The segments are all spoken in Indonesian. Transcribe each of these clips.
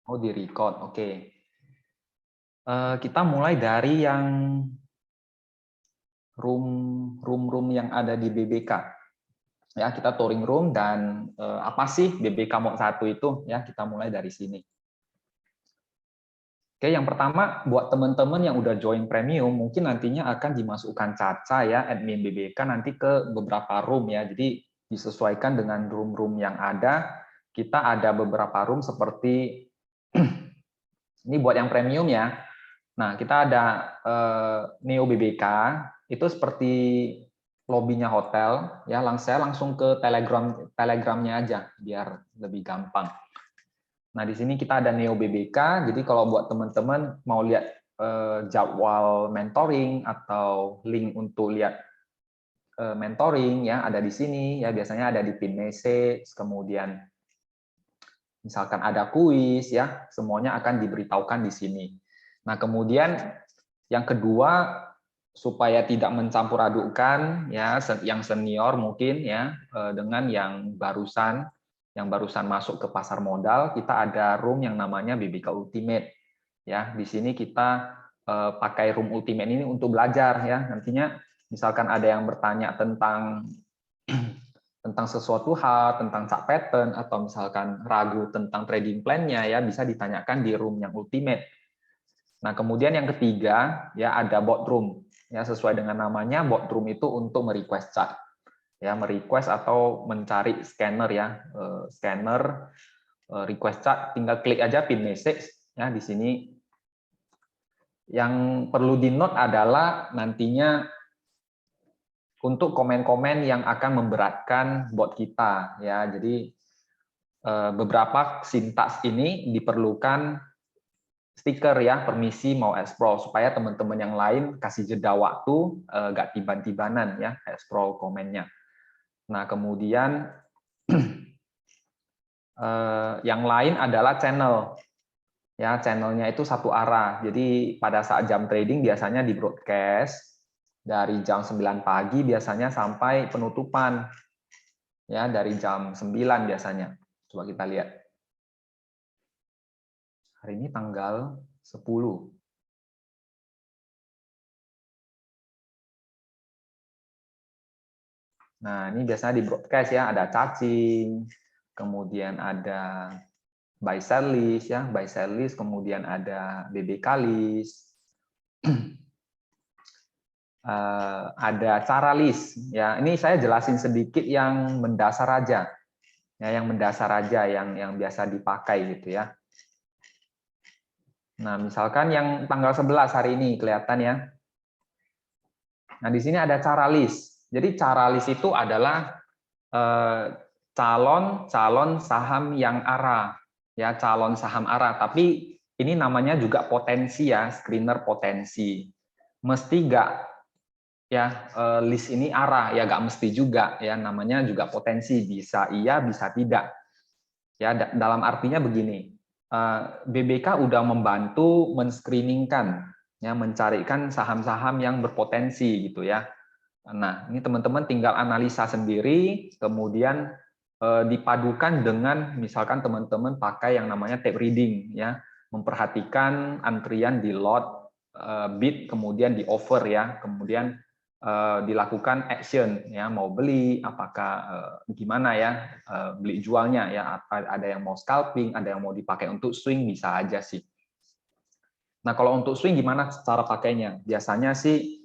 Oh, di record. Oke. Kita mulai dari yang room yang ada di BBK. Ya, kita touring room dan apa sih BBK Mod 1 itu? Ya, kita mulai dari sini. Oke, yang pertama buat teman-teman yang udah join premium, mungkin nantinya akan dimasukkan Caca ya, admin BBK nanti ke beberapa room ya. Jadi disesuaikan dengan room-room yang ada. Kita ada beberapa room seperti ini buat yang premium ya. Nah, kita ada Neo BBK, itu seperti lobbynya hotel ya. Saya langsung ke Telegramnya aja biar lebih gampang. Nah, di sini kita ada Neo BBK, jadi kalau buat teman-teman mau lihat jadwal mentoring atau link untuk lihat mentoring ya ada di sini ya, biasanya ada di pin message, kemudian misalkan ada kuis ya, semuanya akan diberitahukan di sini. Nah, kemudian yang kedua supaya tidak mencampur adukkan ya yang senior mungkin ya dengan yang barusan masuk ke pasar modal, kita ada room yang namanya BBK Ultimate. Ya, di sini kita pakai room Ultimate ini untuk belajar ya. Nantinya misalkan ada yang bertanya tentang sesuatu hal, tentang chart pattern atau misalkan ragu tentang trading plan-nya ya bisa ditanyakan di room yang Ultimate. Nah, kemudian yang ketiga ya ada bot room. Ya, sesuai dengan namanya bot room itu untuk merequest chart. Ya, merequest atau mencari scanner ya, scanner request chart, tinggal klik aja pin message ya di sini. Yang perlu di note adalah nantinya untuk komen-komen yang akan memberatkan bot kita ya. Jadi beberapa sintaks ini diperlukan stiker ya, permisi mau explore supaya teman-teman yang lain kasih jeda waktu nggak tiban-tibanan ya explore komennya. Nah, kemudian yang lain adalah channel. Ya, channelnya itu satu arah. Jadi pada saat jam trading biasanya di broadcast dari jam 9 pagi biasanya sampai penutupan. Ya, dari jam 9 biasanya. Coba kita lihat. Hari ini tanggal 10. Nah, ini biasanya di broadcast ya, ada cacing, kemudian ada buy sell list ya, buy sell list, kemudian ada BBK list. Ada cara list ya. Ini saya jelasin sedikit yang mendasar aja. Ya, yang mendasar aja yang biasa dipakai gitu ya. Nah, misalkan yang tanggal 11 hari ini kelihatan ya. Nah, di sini ada cara list. Jadi cara list itu adalah calon saham yang arah, ya calon saham arah. Tapi ini namanya juga potensi ya, screener potensi. Mesti nggak ya list ini arah ya, nggak mesti juga ya, namanya juga potensi, bisa iya bisa tidak. Ya dalam artinya begini, BBK udah membantu men-screeningkan ya, mencarikan saham-saham yang berpotensi gitu ya. Nah, ini teman-teman tinggal analisa sendiri, kemudian dipadukan dengan misalkan teman-teman pakai yang namanya tape reading ya, memperhatikan antrian di lot, bid, kemudian di offer ya, kemudian dilakukan action ya, mau beli apakah gimana ya, beli jualnya ya, ada yang mau scalping, ada yang mau dipakai untuk swing, bisa aja sih. Nah, kalau untuk swing gimana cara pakainya? Biasanya sih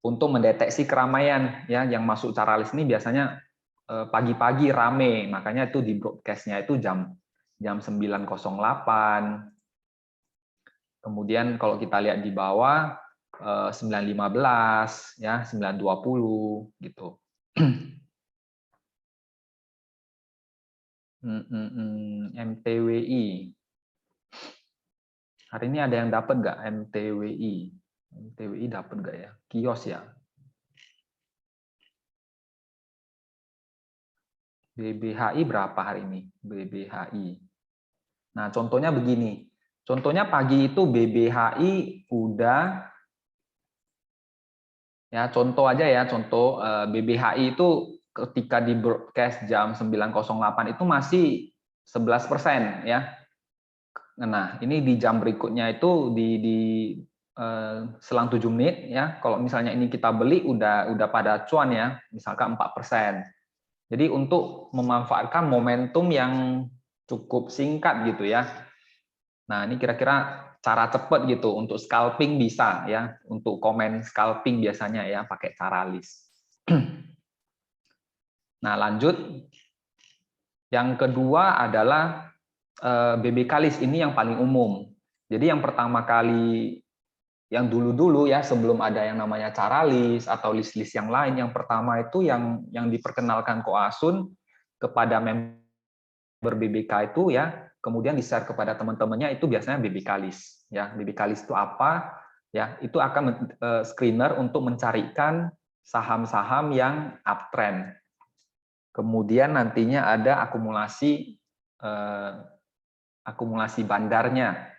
untuk mendeteksi keramaian ya, yang masuk cara list ini biasanya pagi-pagi rame, makanya itu di broadcast-nya itu jam 9.08. Kemudian kalau kita lihat di bawah 9.15 ya, 9.20 gitu. MTWI. Hari ini ada yang dapat nggak MTWI? MTWI dapat nggak ya? Kios ya. BBHI berapa hari ini? BBHI. Nah, contohnya begini. Contohnya pagi itu BBHI udah, ya contoh aja ya, contoh BBHI itu ketika di broadcast jam 9.08 itu masih 11% ya. Nah, ini di jam berikutnya itu selang 7 menit ya. Kalau misalnya ini kita beli udah pada cuan ya, misalkan 4%. Jadi untuk memanfaatkan momentum yang cukup singkat gitu ya. Nah, ini kira-kira cara cepat gitu untuk scalping bisa ya. Untuk komen scalping biasanya ya pakai cara list. Nah, lanjut. Yang kedua adalah BBK list, ini yang paling umum. Jadi yang pertama kali, yang dulu-dulu ya sebelum ada yang namanya cara list atau list-list yang lain, yang pertama itu yang diperkenalkan Koasun kepada member BBK itu ya, kemudian di-share kepada teman-temannya itu biasanya BBK list. Ya, BBK list itu apa? Ya, itu akan screener untuk mencarikan saham-saham yang uptrend. Kemudian nantinya ada akumulasi bandarnya,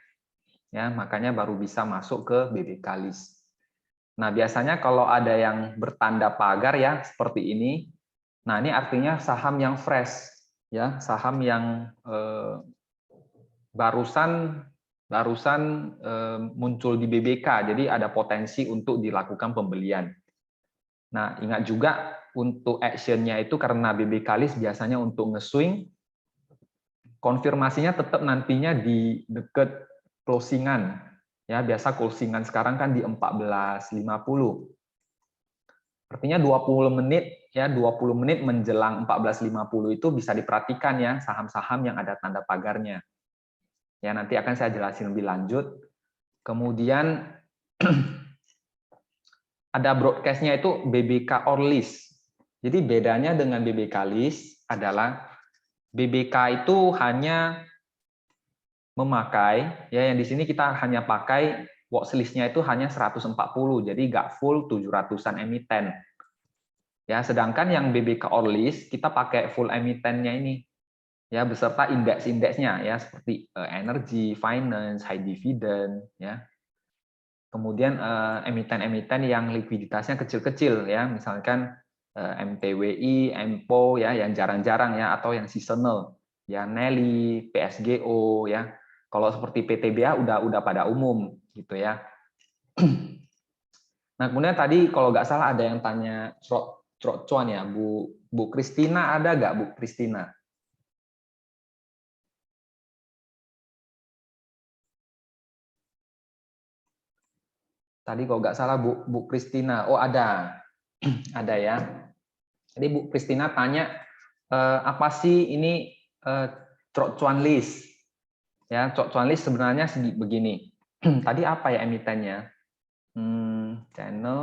ya makanya baru bisa masuk ke BBK list. Nah biasanya kalau ada yang bertanda pagar ya seperti ini, nah ini artinya saham yang fresh, ya saham yang barusan muncul di BBK, jadi ada potensi untuk dilakukan pembelian. Nah ingat juga untuk actionnya itu karena BBK list biasanya untuk nge-swing, konfirmasinya tetap nantinya di dekat closingan. Ya, biasa closingan sekarang kan di 14.50. Artinya 20 menit ya, 20 menit menjelang 14.50 itu bisa diperhatikan ya saham-saham yang ada tanda pagarnya. Ya, nanti akan saya jelasin lebih lanjut. Kemudian ada broadcast-nya itu BBK or list. Jadi bedanya dengan BBK list adalah BBK itu hanya memakai, ya yang di sini kita hanya pakai watchlist-nya itu hanya 140, jadi nggak full 700-an emiten. Ya, sedangkan yang BBK or list kita pakai full emitennya ini, ya beserta indeks-indeksnya ya seperti energy, finance, high dividend, ya. Kemudian emiten-emiten yang likuiditasnya kecil-kecil ya, misalkan MTWI, MPO ya yang jarang-jarang ya atau yang seasonal, ya Nelly, PSGO ya. Kalau seperti PTBA udah pada umum gitu ya. Nah, kemudian tadi kalau nggak salah ada yang tanya Trot Cuan ya, Bu Kristina, ada nggak Bu Kristina? Tadi kalau nggak salah Bu Kristina, oh ada, ada ya. Jadi Bu Kristina tanya apa sih ini Trot Cuan list? Ya, Trot Cuan list sebenarnya begini. Tadi apa ya emitennya? Channel,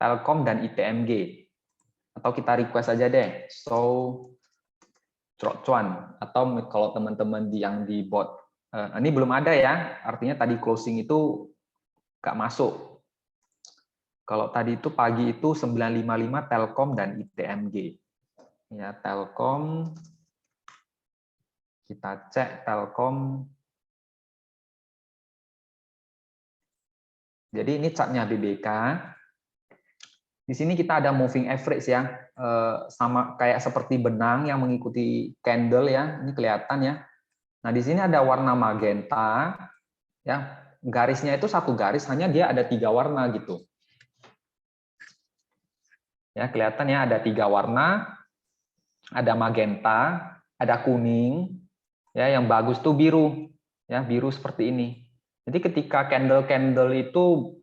Telkom dan ITMG. Atau kita request aja deh, Trot Cuan. Atau kalau teman-teman yang di bot, ini belum ada ya, artinya tadi closing itu nggak masuk. Kalau tadi itu pagi itu 955 Telkom dan ITMG. Ya, Telkom, kita cek Telkom. Jadi ini chartnya BBK. Di sini kita ada moving average ya, sama kayak seperti benang yang mengikuti candle ya, ini kelihatan ya. Nah di sini ada warna magenta, ya garisnya itu satu garis, hanya dia ada 3 warna gitu. Ya kelihatan ya ada 3 warna, ada magenta, ada kuning, ya yang bagus tuh biru, ya biru seperti ini. Jadi ketika candle-candle itu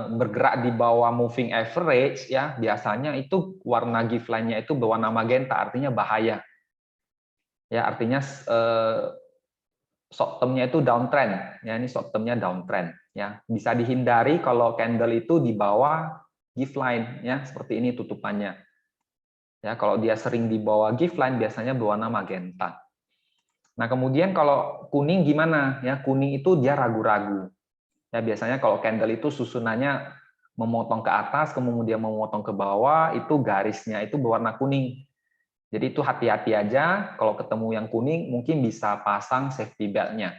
bergerak di bawah moving average ya biasanya itu warna gift line-nya itu berwarna magenta, artinya bahaya ya, artinya short term-nya itu downtrend ya, ini short term-nya downtrend ya, bisa dihindari kalau candle itu di bawah gift line ya seperti ini tutupannya ya. Kalau dia sering di bawah gift line biasanya berwarna magenta. Nah kemudian kalau kuning gimana ya, kuning itu dia ragu-ragu. Ya, biasanya kalau candle itu susunannya memotong ke atas, kemudian memotong ke bawah, itu garisnya itu berwarna kuning. Jadi itu hati-hati aja, kalau ketemu yang kuning, mungkin bisa pasang safety belt-nya.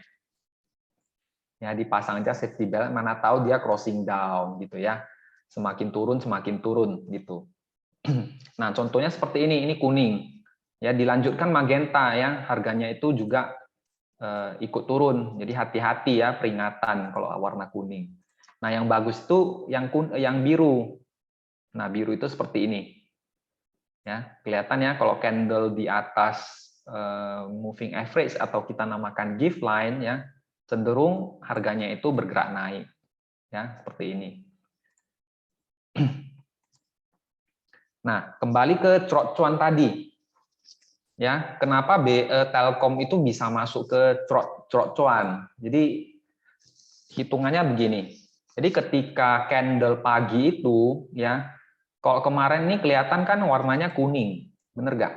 Ya, dipasang aja safety belt, mana tahu dia crossing down gitu ya. Semakin turun gitu. Nah, contohnya seperti ini kuning. Ya, dilanjutkan magenta ya, harganya itu juga ikut turun. Jadi hati-hati ya, peringatan kalau warna kuning. Nah, yang bagus itu yang biru. Nah, biru itu seperti ini. Ya, kelihatan ya kalau candle di atas moving average atau kita namakan gift line ya, cenderung harganya itu bergerak naik. Ya, seperti ini. Nah, kembali ke cuan tadi. Ya, kenapa Telkom itu bisa masuk ke cuan? Jadi hitungannya begini. Jadi ketika candle pagi itu ya, kalau kemarin ini kelihatan kan warnanya kuning, bener nggak?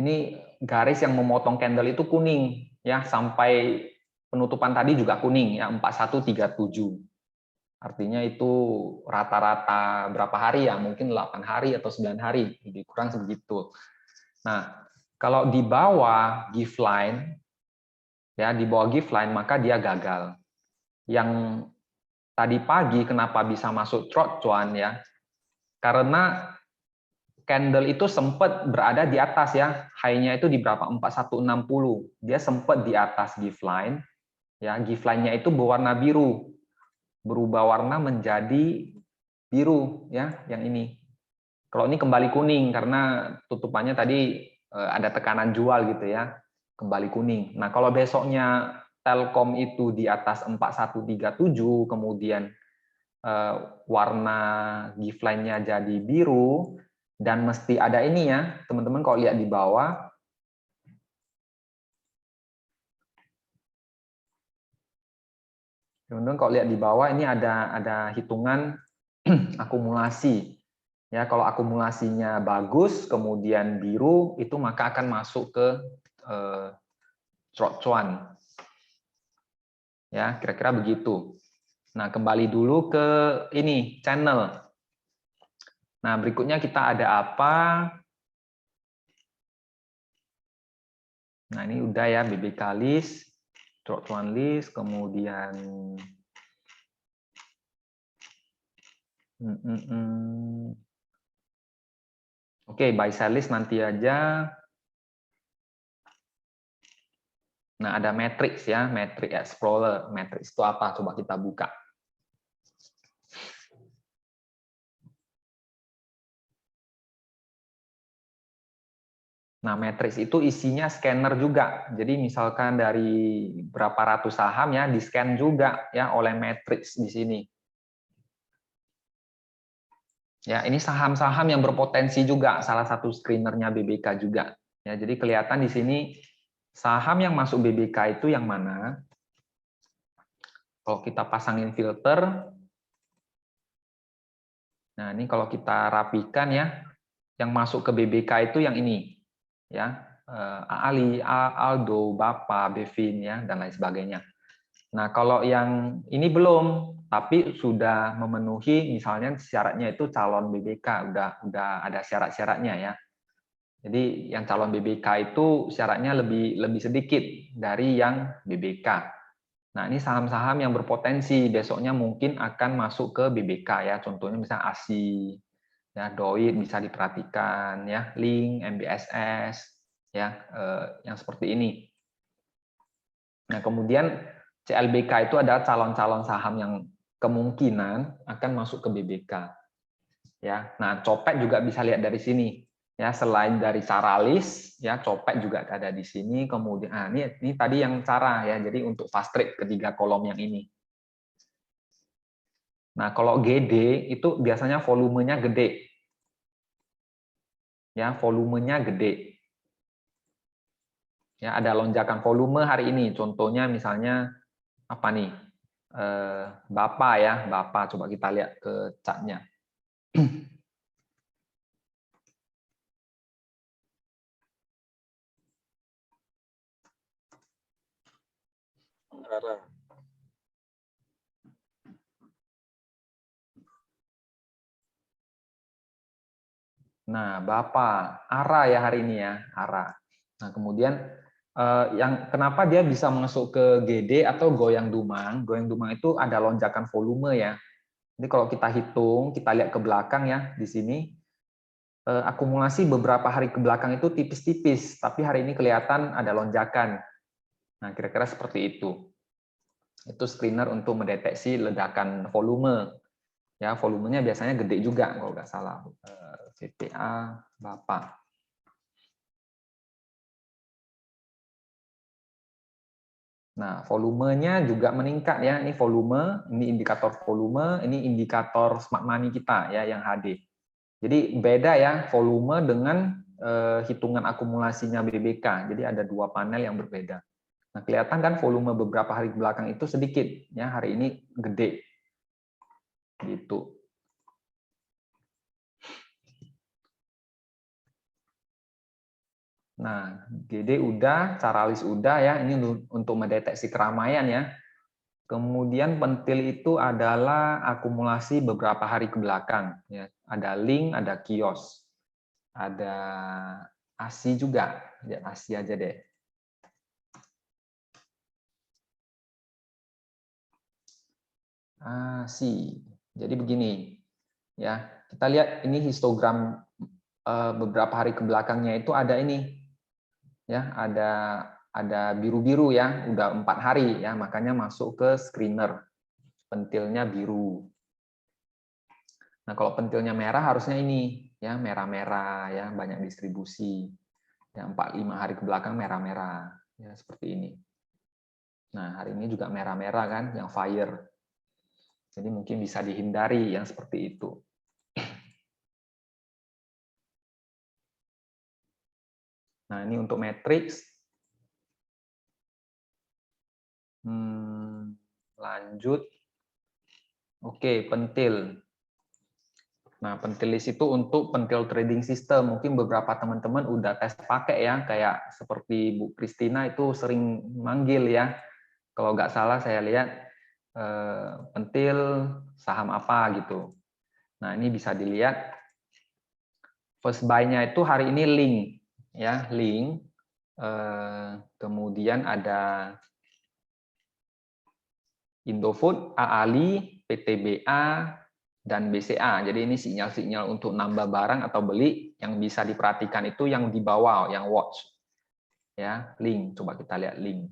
Ini garis yang memotong candle itu kuning ya, sampai penutupan tadi juga kuning ya, 4137. Artinya itu rata-rata berapa hari ya? Mungkin 8 hari atau 9 hari, lebih kurang sebegitu. Nah, kalau di bawah gift line ya, di bawah gift line maka dia gagal. Yang tadi pagi kenapa bisa masuk cuan ya? Karena candle itu sempat berada di atas ya, high-nya itu di berapa? 4160. Dia sempat di atas gift line ya, gift line-nya itu berwarna biru. Berubah warna menjadi biru ya, yang ini. Kalau ini kembali kuning karena tutupannya tadi ada tekanan jual gitu ya, kembali kuning. Nah, kalau besoknya Telkom itu di atas 4137, kemudian warna gift line-nya jadi biru, dan mesti ada ini ya, teman-teman kalau lihat di bawah, teman-teman kalau lihat di bawah ini ada hitungan akumulasi. Ya, kalau akumulasinya bagus, kemudian biru, itu maka akan masuk ke cuan. Ya, kira-kira begitu. Nah, kembali dulu ke ini channel. Nah, berikutnya kita ada apa? Nah, ini udah ya, BBK list, cuan list, kemudian Oke, buy sell list nanti aja. Nah, ada matrix ya, matrix explorer. Matrix itu apa? Coba kita buka. Nah, matrix itu isinya scanner juga. Jadi misalkan dari berapa ratus saham ya, di-scan juga ya oleh matrix di sini. Ya, ini saham-saham yang berpotensi juga, salah satu screenernya BBK juga. Ya, jadi kelihatan di sini saham yang masuk BBK itu yang mana? Kalau kita pasangin filter, nah ini kalau kita rapikan ya, yang masuk ke BBK itu yang ini, ya, Ali, Aldo, Bapa, Bevin ya, dan lain sebagainya. Nah, kalau yang ini belum, tapi sudah memenuhi misalnya syaratnya itu calon BBK, udah ada syarat-syaratnya ya. Jadi yang calon BBK itu syaratnya lebih sedikit dari yang BBK. Nah, ini saham-saham yang berpotensi besoknya mungkin akan masuk ke BBK ya. Contohnya misalnya ASI, ya, Doit bisa diperhatikan ya, Link, MBSS ya, yang seperti ini. Nah, kemudian CLBK itu adalah calon-calon saham yang kemungkinan akan masuk ke BBK. Ya, nah Copet juga bisa lihat dari sini. Ya, selain dari cara list, ya Copet juga ada di sini. Kemudian, ini tadi yang cara ya. Jadi untuk fast trade ketiga kolom yang ini. Nah, kalau GD itu biasanya volumenya gede. Ya, volumenya gede. Ya, ada lonjakan volume hari ini. Contohnya misalnya apa nih? Bapa ya, Bapa. Coba kita lihat ke chartnya. Nah, Bapak, ARA ya hari ini ya, ARA. Nah, kemudian yang kenapa dia bisa masuk ke GD atau goyang dumang? Goyang dumang itu ada lonjakan volume ya. Jadi kalau kita hitung, kita lihat ke belakang ya di sini, akumulasi beberapa hari ke belakang itu tipis-tipis, tapi hari ini kelihatan ada lonjakan. Nah, kira-kira seperti itu. Itu screener untuk mendeteksi ledakan volume. Ya, volumenya biasanya gede juga kalau nggak salah. VPA Bapak. Nah, volumenya juga meningkat ya. Ini volume, ini indikator volume, ini indikator smart money kita ya yang HD. Jadi beda ya volume dengan hitungan akumulasinya BBK. Jadi ada dua panel yang berbeda. Nah, kelihatan kan volume beberapa hari belakang itu sedikit ya, hari ini gede. Gitu. Nah, GD udah, Caralis udah ya, ini untuk mendeteksi keramaian ya. Kemudian pentil itu adalah akumulasi beberapa hari ke belakang. Ya. Ada link, ada kios, ada ASI juga. Lihat ASI aja deh. ASI. Jadi begini, ya kita lihat ini histogram beberapa hari ke belakangnya itu ada ini, ya ada biru-biru ya, udah 4 hari ya, makanya masuk ke screener. Pentilnya biru. Nah, kalau pentilnya merah harusnya ini ya, merah-merah ya, banyak distribusi. Ya 4-5 hari ke belakang merah-merah. Ya seperti ini. Nah, hari ini juga merah-merah kan, yang fire. Jadi mungkin bisa dihindari yang seperti itu. Nah, ini untuk matriks. Lanjut. Oke, pentil. Nah, pentil list itu untuk pentil trading system. Mungkin beberapa teman-teman udah tes pakai ya, kayak seperti Bu Kristina itu sering manggil ya. Kalau nggak salah saya lihat pentil saham apa gitu. Nah, ini bisa dilihat first buy-nya itu hari ini link ya, link. Kemudian ada Indofood, AALI, PTBA, dan BCA. Jadi ini sinyal-sinyal untuk nambah barang atau beli yang bisa diperhatikan itu yang di bawah, yang watch. Ya, link. Coba kita lihat link.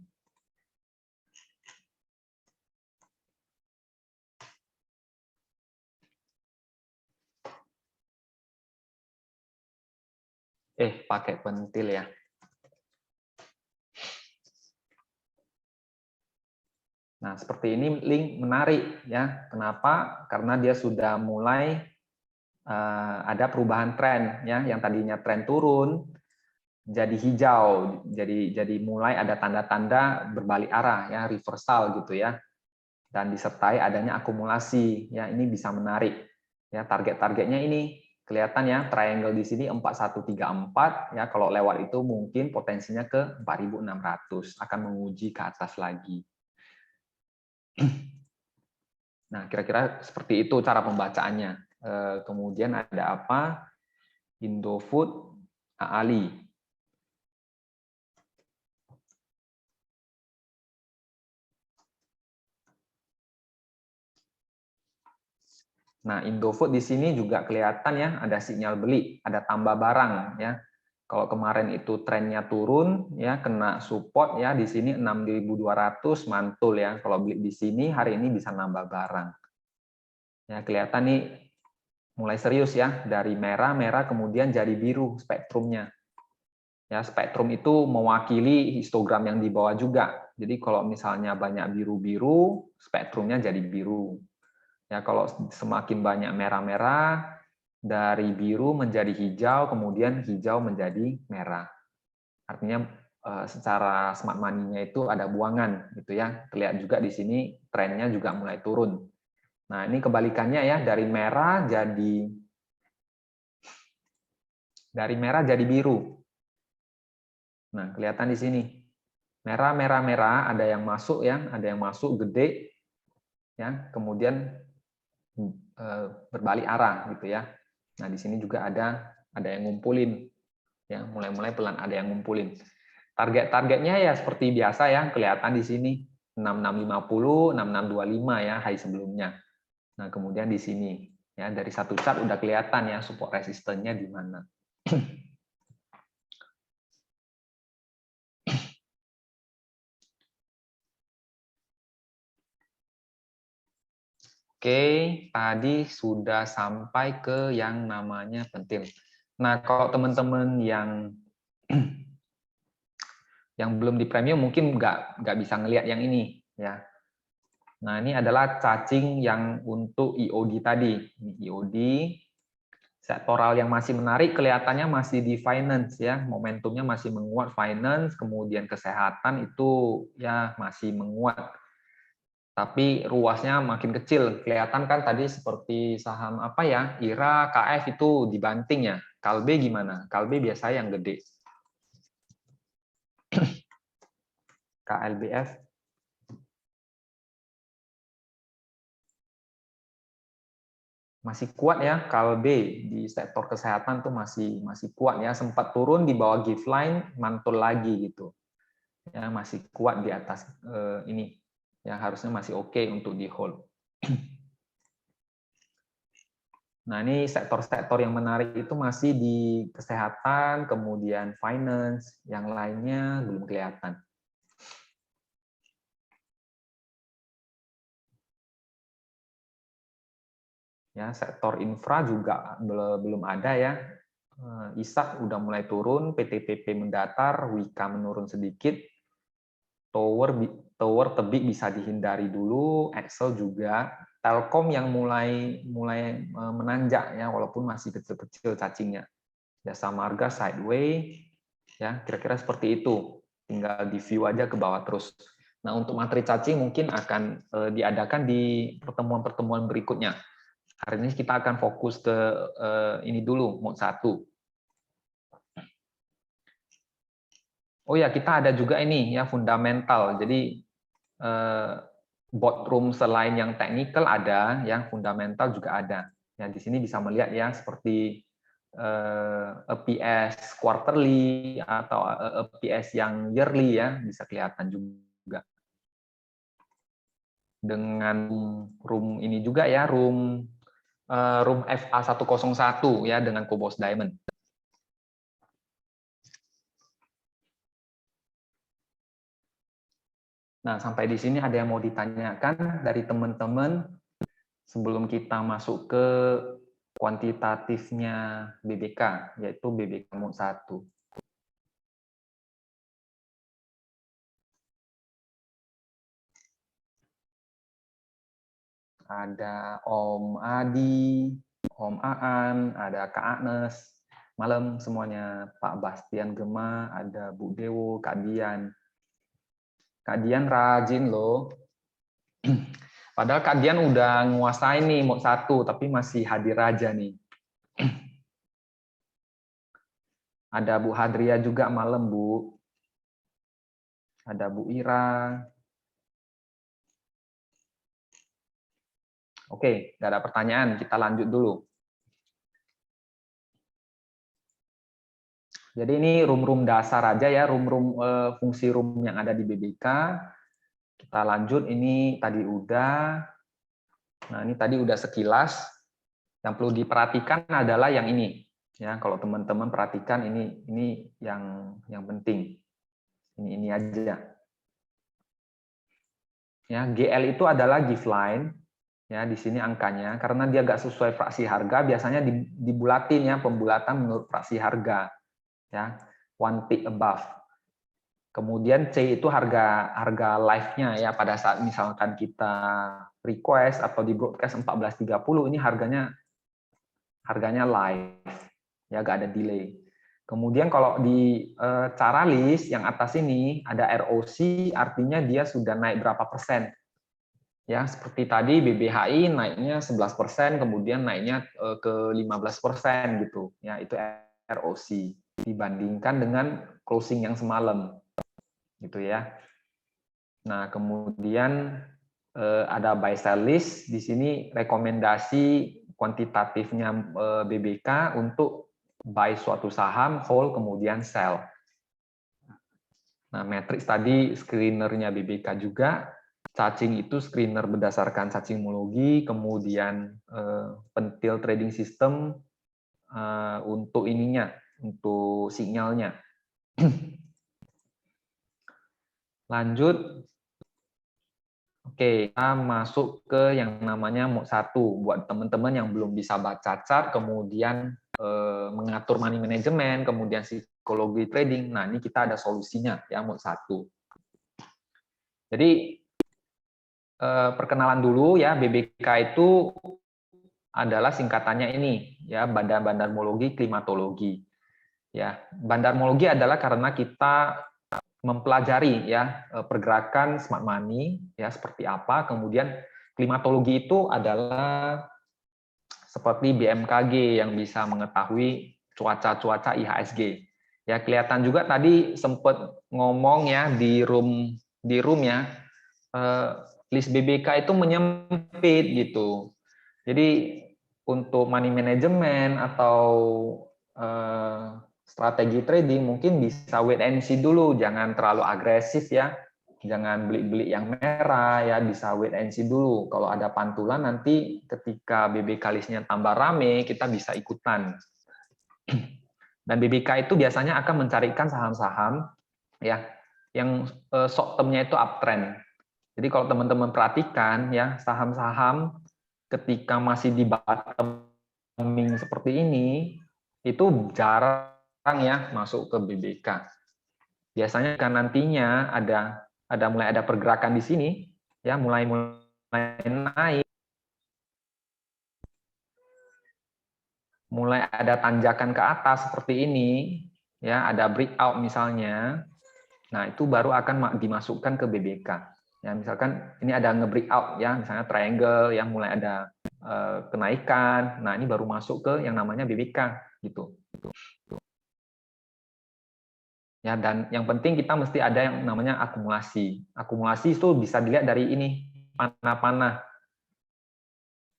Pakai pentil ya. Nah, seperti ini link menarik ya. Kenapa? Karena dia sudah mulai ada perubahan tren ya, yang tadinya tren turun jadi hijau, jadi mulai ada tanda-tanda berbalik arah ya, reversal gitu ya. Dan disertai adanya akumulasi ya, ini bisa menarik. Ya, target-targetnya ini kelihatan ya, triangle di sini 4134 ya, kalau lewat itu mungkin potensinya ke 4600, akan menguji ke atas lagi. Nah, kira-kira seperti itu cara pembacaannya. Kemudian ada apa? Indofood, AALI. Nah, Indofood di sini juga kelihatan ya, ada sinyal beli, ada tambah barang ya. Kalau kemarin itu trennya turun ya, kena support ya di sini 6.200 mantul ya. Kalau beli di sini hari ini bisa nambah barang. Ya, kelihatan nih mulai serius ya, dari merah kemudian jadi biru spektrumnya. Ya, spektrum itu mewakili histogram yang di bawah juga. Jadi kalau misalnya banyak biru-biru, spektrumnya jadi biru. Ya, kalau semakin banyak merah-merah, dari biru menjadi hijau, kemudian hijau menjadi merah. Artinya secara smart money-nya itu ada buangan gitu ya. Terlihat juga di sini trennya juga mulai turun. Nah, ini kebalikannya ya, dari merah jadi biru. Nah, kelihatan di sini. Merah, merah, merah, ada yang masuk ya, ada yang masuk gede ya, kemudian berbalik arah gitu ya. Nah, di sini juga ada yang ngumpulin ya, mulai-mulai pelan ada yang ngumpulin. Target-targetnya ya seperti biasa ya, kelihatan di sini 6650, 6625 ya high sebelumnya. Nah, kemudian di sini Ya, dari satu chart udah kelihatan ya support resistennya di mana. Oke, tadi sudah sampai ke yang namanya pentil. Nah, kalau teman-teman yang belum di premium mungkin nggak bisa ngelihat yang ini ya. Nah, ini adalah cacing yang untuk IOD tadi. Ini IOD sektoral yang masih menarik kelihatannya masih di finance ya, momentumnya masih menguat finance, kemudian kesehatan itu ya masih menguat. Tapi ruasnya makin kecil. Kelihatan kan tadi seperti saham apa ya, IRA, KF itu dibanting ya. Kalbe gimana? Kalbe biasanya yang gede. KLBF masih kuat ya, Kalbe di sektor kesehatan tuh masih kuat ya, sempat turun di bawah gift line, mantul lagi gitu. Ya, masih kuat di atas ini. Ya, harusnya masih oke untuk di hold. Nah, ini sektor-sektor yang menarik itu masih di kesehatan, kemudian finance, yang lainnya belum kelihatan. Ya, sektor infra juga belum ada ya. ISAK udah mulai turun, PTPP mendatar, Wika menurun sedikit, Tower tebik bisa dihindari dulu, Excel juga, Telkom yang mulai menanjak ya, walaupun masih kecil-kecil cacingnya. Jasa Marga sideways, ya kira-kira seperti itu. Tinggal di view aja ke bawah terus. Nah, untuk materi cacing mungkin akan diadakan di pertemuan-pertemuan berikutnya. Hari ini kita akan fokus ke ini dulu, mode 1. Oh ya, kita ada juga ini ya fundamental. Jadi boardroom selain yang technical ada, yang fundamental juga ada. Ya, di sini bisa melihat ya seperti EPS quarterly atau EPS yang yearly ya, bisa kelihatan juga. Dengan room ini juga ya, room FA101 ya dengan Cobos Diamond. Nah, sampai di sini ada yang mau ditanyakan dari teman-teman sebelum kita masuk ke kuantitatifnya BBK, yaitu BBK Mode 1. Ada Om Adi, Om Aan, ada Kak Agnes, malam semuanya, Pak Bastian Gema, ada Bu Dewo, Kak Dian. Kak Dian rajin loh. Padahal Kak Dian udah nguasain nih mode 1, tapi masih hadir aja nih. Ada Bu Hadria juga malam, Bu. Ada Bu Ira. Oke, nggak ada pertanyaan. Kita lanjut dulu. Jadi ini room-room dasar aja ya, fungsi room yang ada di BBK. Kita lanjut, ini tadi udah. Nah, ini tadi udah sekilas. Yang perlu diperhatikan adalah yang ini. Ya, kalau teman-teman perhatikan ini yang penting. Ini aja. Ya, GL itu adalah give line. Ya, di sini angkanya karena dia nggak sesuai fraksi harga, biasanya dibulatin ya, pembulatan menurut fraksi harga. Ya, one tick above. Kemudian C itu harga live-nya ya, pada saat misalkan kita request atau di broadcast 14.30 ini harganya live ya, nggak ada delay. Kemudian kalau di cara list yang atas ini ada ROC, artinya dia sudah naik berapa persen. Ya, seperti tadi BBHI naiknya 11%, kemudian naiknya ke 15% gitu. Ya, itu ROC dibandingkan dengan closing yang semalam. Gitu ya. Nah, kemudian ada buy sell list, di sini rekomendasi kuantitatifnya BBK untuk buy suatu saham, hold, kemudian sell. Nah, matrix tadi screenernya BBK juga. cacing itu screener berdasarkan cacingologi, kemudian pentil trading system untuk ininya, untuk sinyalnya. Lanjut. Oke, kita masuk ke yang namanya mode 1. Buat teman-teman yang belum bisa baca chart, kemudian mengatur money management, kemudian psikologi trading. Nah, ini kita ada solusinya, ya, mode 1. Jadi, perkenalan dulu ya, BBK itu adalah singkatannya ini, ya, bandarmologi klimatologi. Ya, bandarmologi adalah karena kita mempelajari ya pergerakan smart money ya seperti apa, kemudian klimatologi itu adalah seperti BMKG yang bisa mengetahui cuaca-cuaca IHSG. Ya, kelihatan juga tadi sempat ngomong ya di room ya, list BBK itu menyempit gitu. Jadi untuk money management atau strategi trading mungkin bisa wait and see dulu, jangan terlalu agresif ya, jangan beli-beli yang merah ya, bisa wait and see dulu. Kalau ada pantulan nanti ketika BBK listnya tambah rame, kita bisa ikutan. Dan BBK itu biasanya akan mencarikan saham-saham ya yang short term-nya itu uptrend. Jadi kalau teman-teman perhatikan ya, saham-saham ketika masih di bottoming seperti ini itu jarang ya masuk ke BBK. Biasanya kan nantinya mulai ada pergerakan di sini ya, mulai naik, mulai ada tanjakan ke atas seperti ini ya, ada breakout misalnya. Nah, itu baru akan dimasukkan ke BBK. Ya, misalkan ini ada nge-breakout ya, misalnya triangle yang mulai ada kenaikan. Nah, ini baru masuk ke yang namanya BBK gitu. Ya, dan yang penting kita mesti ada yang namanya akumulasi. Akumulasi itu bisa dilihat dari ini, panah-panah.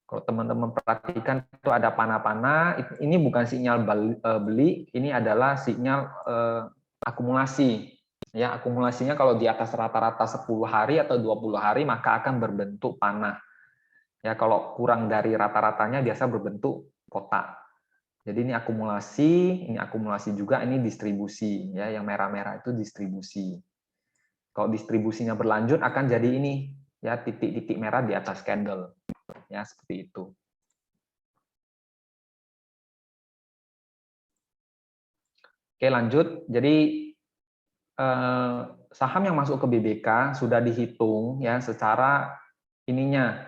Kalau teman-teman perhatikan itu ada panah-panah, ini bukan sinyal beli, ini adalah sinyal akumulasi. Ya, akumulasinya kalau di atas rata-rata 10 hari atau 20 hari maka akan berbentuk panah. Ya, kalau kurang dari rata-ratanya biasa berbentuk kotak. Jadi ini akumulasi juga, ini distribusi ya, yang merah-merah itu distribusi. Kalau distribusinya berlanjut akan jadi ini ya, titik-titik merah di atas candle. Ya, seperti itu. Oke, lanjut. Jadi saham yang masuk ke BBK sudah dihitung ya secara ininya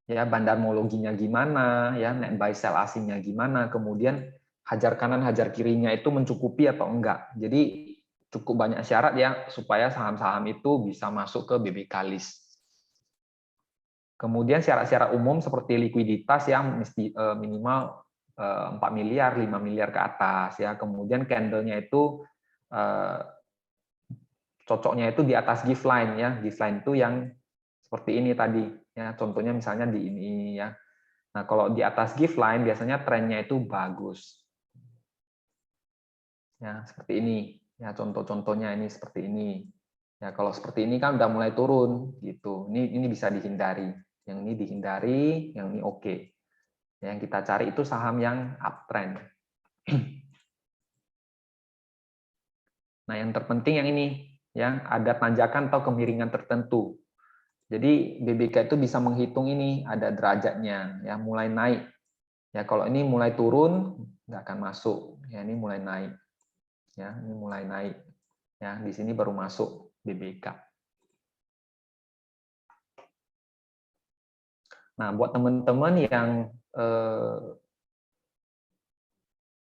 ya, bandarmologinya gimana ya, net buy sell asingnya gimana, kemudian hajar kanan hajar kirinya itu mencukupi atau enggak. Jadi cukup banyak syarat ya supaya saham-saham itu bisa masuk ke BBK list. Kemudian syarat-syarat umum seperti likuiditas yang mesti minimal 4 miliar, 5 miliar ke atas ya. Kemudian candle-nya itu cocoknya itu di atas gift line ya. Gift line itu yang seperti ini tadi ya. Contohnya misalnya di ini ya. Nah, kalau di atas gift line biasanya trennya itu bagus. Ya, seperti ini. Ya, contoh-contohnya ini seperti ini. Ya, kalau seperti ini kan udah mulai turun gitu. Ini bisa dihindari. Yang ini dihindari, yang ini oke. Yang kita cari itu saham yang uptrend. Nah, yang terpenting yang ini, ya, ada tanjakan atau kemiringan tertentu. Jadi BBK itu bisa menghitung ini, ada derajatnya, ya, mulai naik. Ya, kalau ini mulai turun, nggak akan masuk. Ya, ini mulai naik. Ya, ini mulai naik. Ya, di sini baru masuk BBK. Nah, buat teman-teman yang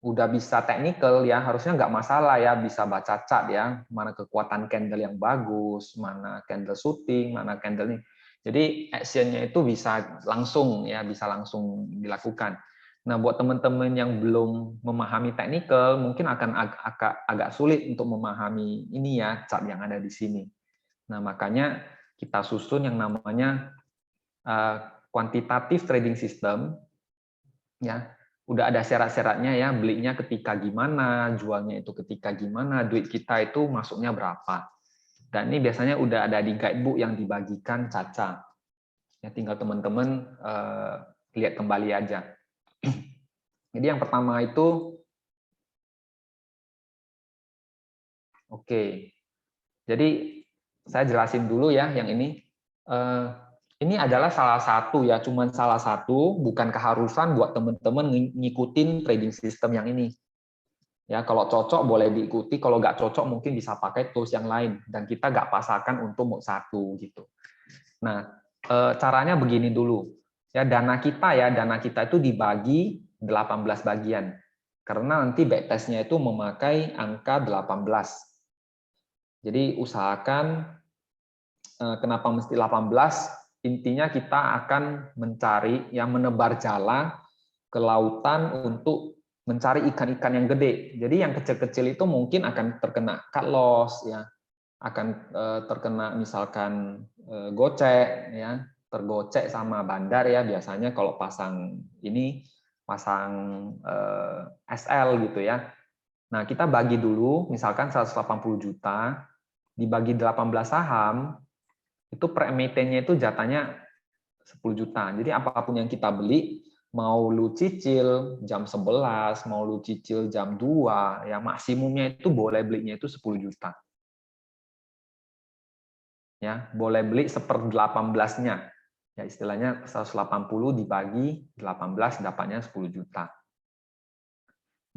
udah bisa technical ya, harusnya nggak masalah ya, bisa baca chart ya, mana kekuatan candle yang bagus, mana candle shooting, mana candle ini. Jadi action-nya itu bisa langsung ya, bisa langsung dilakukan. Nah, buat teman-teman yang belum memahami technical, mungkin akan agak sulit untuk memahami ini ya, chart yang ada di sini. Nah, makanya kita susun yang namanya quantitative trading system ya. Udah ada syarat-syaratnya ya, belinya ketika gimana, jualnya itu ketika gimana, duit kita itu masuknya berapa. Dan ini biasanya udah ada di guidebook yang dibagikan Caca. Ya, tinggal teman-teman lihat kembali aja. Jadi yang pertama itu, oke. Jadi saya jelasin dulu ya yang ini. Ini adalah salah satu ya, cuman salah satu, bukan keharusan buat teman-teman ngikutin trading system yang ini. Ya, kalau cocok boleh diikuti, kalau nggak cocok mungkin bisa pakai tools yang lain, dan kita nggak pasarkan untuk mode 1 gitu. Nah, caranya begini dulu. Ya, dana kita itu dibagi 18 bagian. Karena nanti backtest-nya itu memakai angka 18. Jadi usahakan, kenapa mesti 18? Intinya kita akan mencari yang menebar jala ke lautan untuk mencari ikan-ikan yang gede. Jadi yang kecil-kecil itu mungkin akan terkena cut loss, ya, akan terkena misalkan gocek, ya, tergocek sama bandar ya biasanya kalau pasang SL gitu ya. Nah kita bagi dulu misalkan 180 juta dibagi 18 saham itu per emitennya itu jatahnya 10 juta. Jadi apapun yang kita beli, mau lu cicil jam 11, mau lu cicil jam 2, ya maksimumnya itu boleh belinya itu 10 juta. Ya, boleh beli 1/18-nya. Ya istilahnya 180 dibagi 18 dapatnya 10 juta.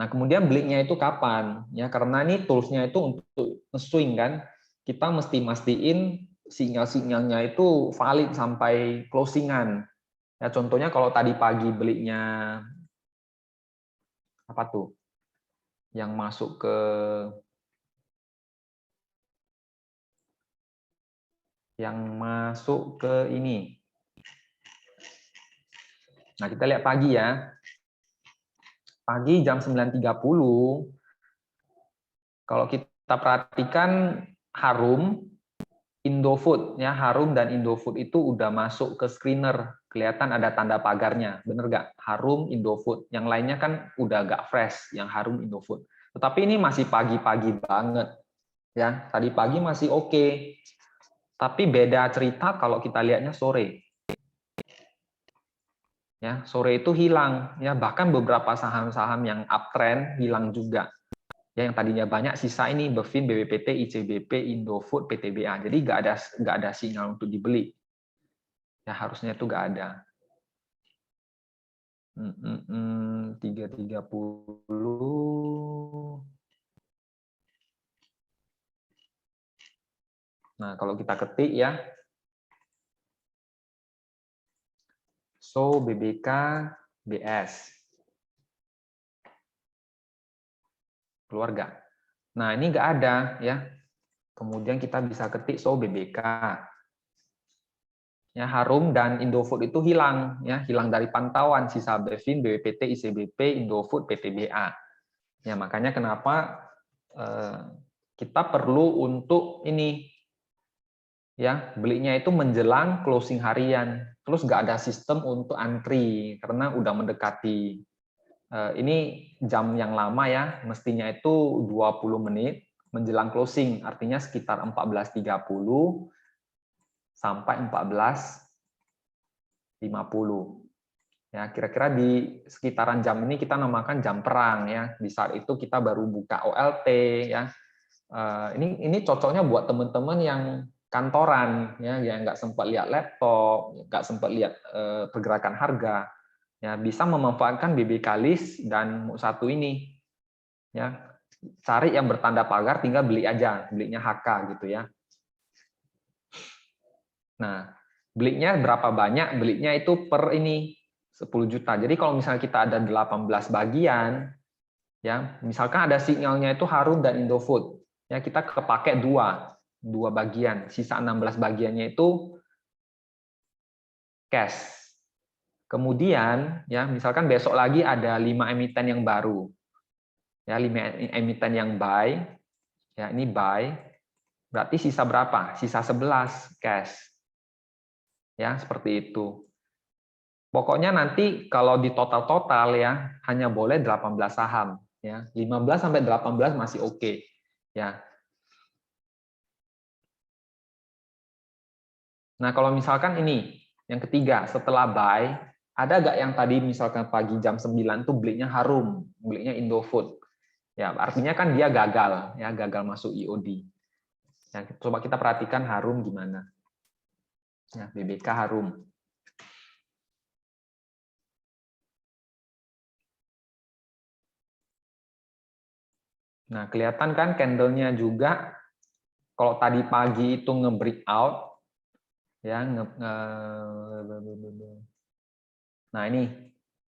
Nah, kemudian belinya itu kapan? Ya, karena ini toolsnya itu untuk swing kan. Kita mesti mastiin sinyal-sinyalnya itu valid sampai closingan. Ya, contohnya kalau tadi pagi belinya apa tuh? Yang masuk ke ini. Nah, kita lihat pagi ya. Pagi jam 9.30 kalau kita perhatikan Harum, Indofood ya, Harum dan Indofood itu udah masuk ke screener. Kelihatan ada tanda pagarnya, bener nggak? Harum, Indofood. Yang lainnya kan udah agak fresh, yang Harum, Indofood. Tetapi ini masih pagi-pagi banget. Ya, tadi pagi masih oke. Tapi beda cerita kalau kita lihatnya sore. Ya, sore itu hilang. Ya, bahkan beberapa saham-saham yang uptrend hilang juga. Ya, yang tadinya banyak sisa ini Bevin, BBPT, ICBP, Indofood, PTBA. Jadi nggak ada sinyal untuk dibeli. Ya harusnya itu nggak ada. 3.30. Nah, kalau kita ketik ya, so BBK BS keluarga. Nah, ini nggak ada ya. Kemudian kita bisa ketik so BBK. Ya, Harum dan Indofood itu hilang ya, hilang dari pantauan, sisa Bevin, BBPT, ICBP, Indofood, PTBA. Ya, makanya kenapa kita perlu untuk ini ya, belinya itu menjelang closing harian. Terus nggak ada sistem untuk antri karena udah mendekati ini jam yang lama ya, mestinya itu 20 menit menjelang closing, artinya sekitar 14.30 sampai 14.50. Ya, kira-kira di sekitaran jam ini kita namakan jam perang ya. Di saat itu kita baru buka OLT ya. Ini cocoknya buat teman-teman yang kantoran ya, yang nggak sempat lihat laptop, nggak sempat lihat pergerakan harga. Ya, bisa memanfaatkan BBK list dan satu ini. Ya, cari yang bertanda pagar tinggal beli aja, belinya HK gitu ya. Nah, belinya berapa banyak? Belinya itu per ini 10 juta. Jadi kalau misalnya kita ada 18 bagian, ya, misalkan ada sinyalnya itu Harum dan Indofood, ya kita kepake dua bagian, sisa 16 bagiannya itu cash. Kemudian, ya misalkan besok lagi ada 5 emiten yang baru, ya 5 emiten yang buy, ya ini buy, berarti sisa berapa? Sisa 11 cash. Ya, seperti itu. Pokoknya nanti kalau di total-total ya hanya boleh 18 saham ya. 15 sampai 18 masih oke. Ya. Nah, kalau misalkan ini, yang ketiga, setelah buy, ada nggak yang tadi misalkan pagi jam 9 tuh belinya Harum, belinya Indofood. Ya, artinya kan dia gagal, ya gagal masuk IOD. Ya, coba kita perhatikan Harum gimana. Ya, BBK Harum. Nah, kelihatan kan candle-nya juga, kalau tadi pagi itu nge-break out, ya, nah ini,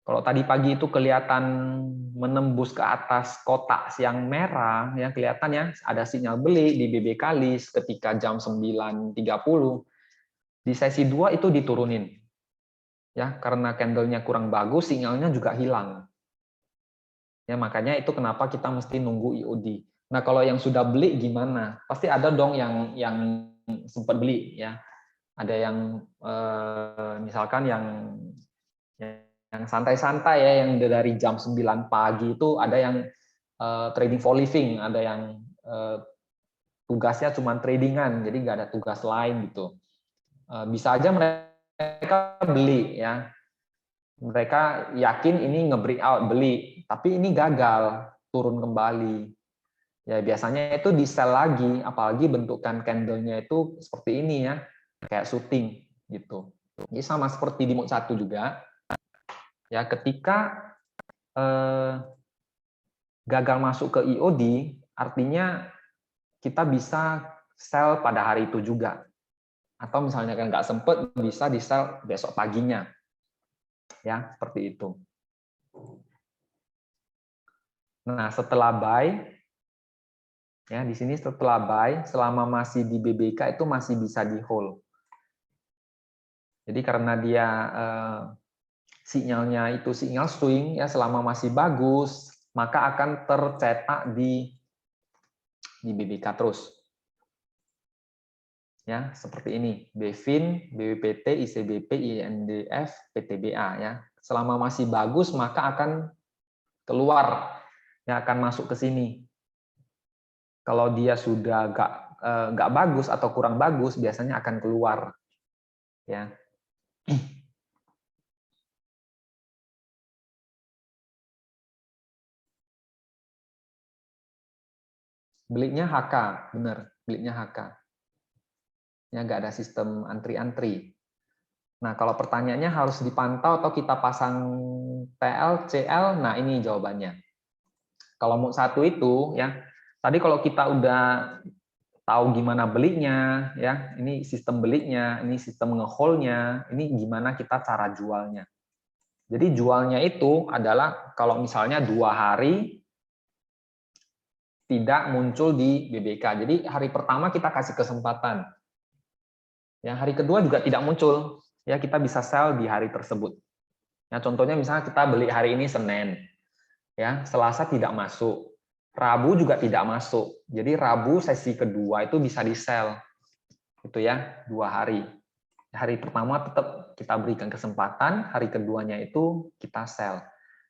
kalau tadi pagi itu kelihatan menembus ke atas kotak siang merah, ya kelihatan ya ada sinyal beli di BBK list ketika jam 9.30. Di sesi 2 itu diturunin. Ya, karena candle-nya kurang bagus, sinyalnya juga hilang. Ya, makanya itu kenapa kita mesti nunggu IOD. Nah, kalau yang sudah beli gimana? Pasti ada dong yang sempat beli ya. Ada yang misalkan yang santai-santai ya, yang dari jam 9 pagi itu ada yang trading for living, ada yang tugasnya cuma tradingan, jadi nggak ada tugas lain gitu. Bisa aja mereka beli ya, mereka yakin ini nge-break out beli, tapi ini gagal turun kembali. Ya biasanya itu di sell lagi, apalagi bentukan candle-nya itu seperti ini ya, kayak shooting gitu. Ini sama seperti di mode 1 juga. Ya ketika gagal masuk ke IOD, artinya kita bisa sell pada hari itu juga. Atau misalnya kan nggak sempet, bisa di sell besok paginya. Ya, seperti itu. Nah, setelah buy, ya di sini setelah buy, selama masih di BBK itu masih bisa di hold. Jadi karena dia sinyalnya itu sinyal swing, ya selama masih bagus, maka akan tercetak di BBK terus. Ya, seperti ini. BVIN, BWPT, ICBP, INDF, PTBA ya. Selama masih bagus maka akan keluar, ya akan masuk ke sini. Kalau dia sudah nggak bagus atau kurang bagus, biasanya akan keluar. Ya. Belinya HK, benar, belinya HK. Ya, nggak ada sistem antri-antri. Nah, kalau pertanyaannya harus dipantau atau kita pasang TL, CL, nah ini jawabannya. Kalau mau satu itu, ya tadi kalau kita udah tahu gimana belinya, ya ini sistem belinya, ini sistem ngehold-nya, ini gimana kita cara jualnya. Jadi jualnya itu adalah kalau misalnya 2 hari tidak muncul di BBK. Jadi hari pertama kita kasih kesempatan. Yang hari kedua juga tidak muncul, ya kita bisa sell di hari tersebut. Ya contohnya misalnya kita beli hari ini Senin, ya Selasa tidak masuk, Rabu juga tidak masuk. Jadi Rabu sesi kedua itu bisa di sell, itu ya 2 hari. Hari pertama tetap kita berikan kesempatan, hari keduanya itu kita sell.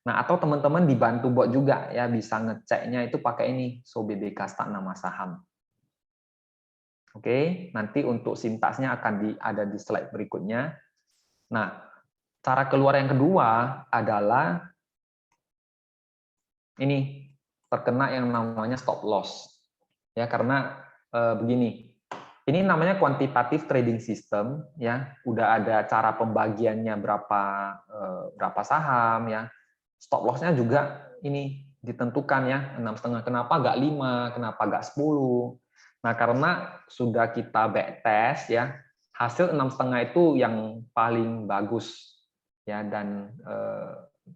Nah atau teman-teman dibantu bot juga ya, bisa ngeceknya itu pakai ini SoBBK start nama saham. Oke, nanti untuk sintaksnya akan ada di slide berikutnya. Nah, cara keluar yang kedua adalah ini, terkena yang namanya stop loss. Ya, karena begini, ini namanya quantitative trading system, ya, udah ada cara pembagiannya berapa saham, ya, stop loss-nya juga ini ditentukan ya, 6,5. Kenapa nggak 5? Kenapa nggak 10? Nah, karena sudah kita backtest ya, hasil 6,5 itu yang paling bagus ya, dan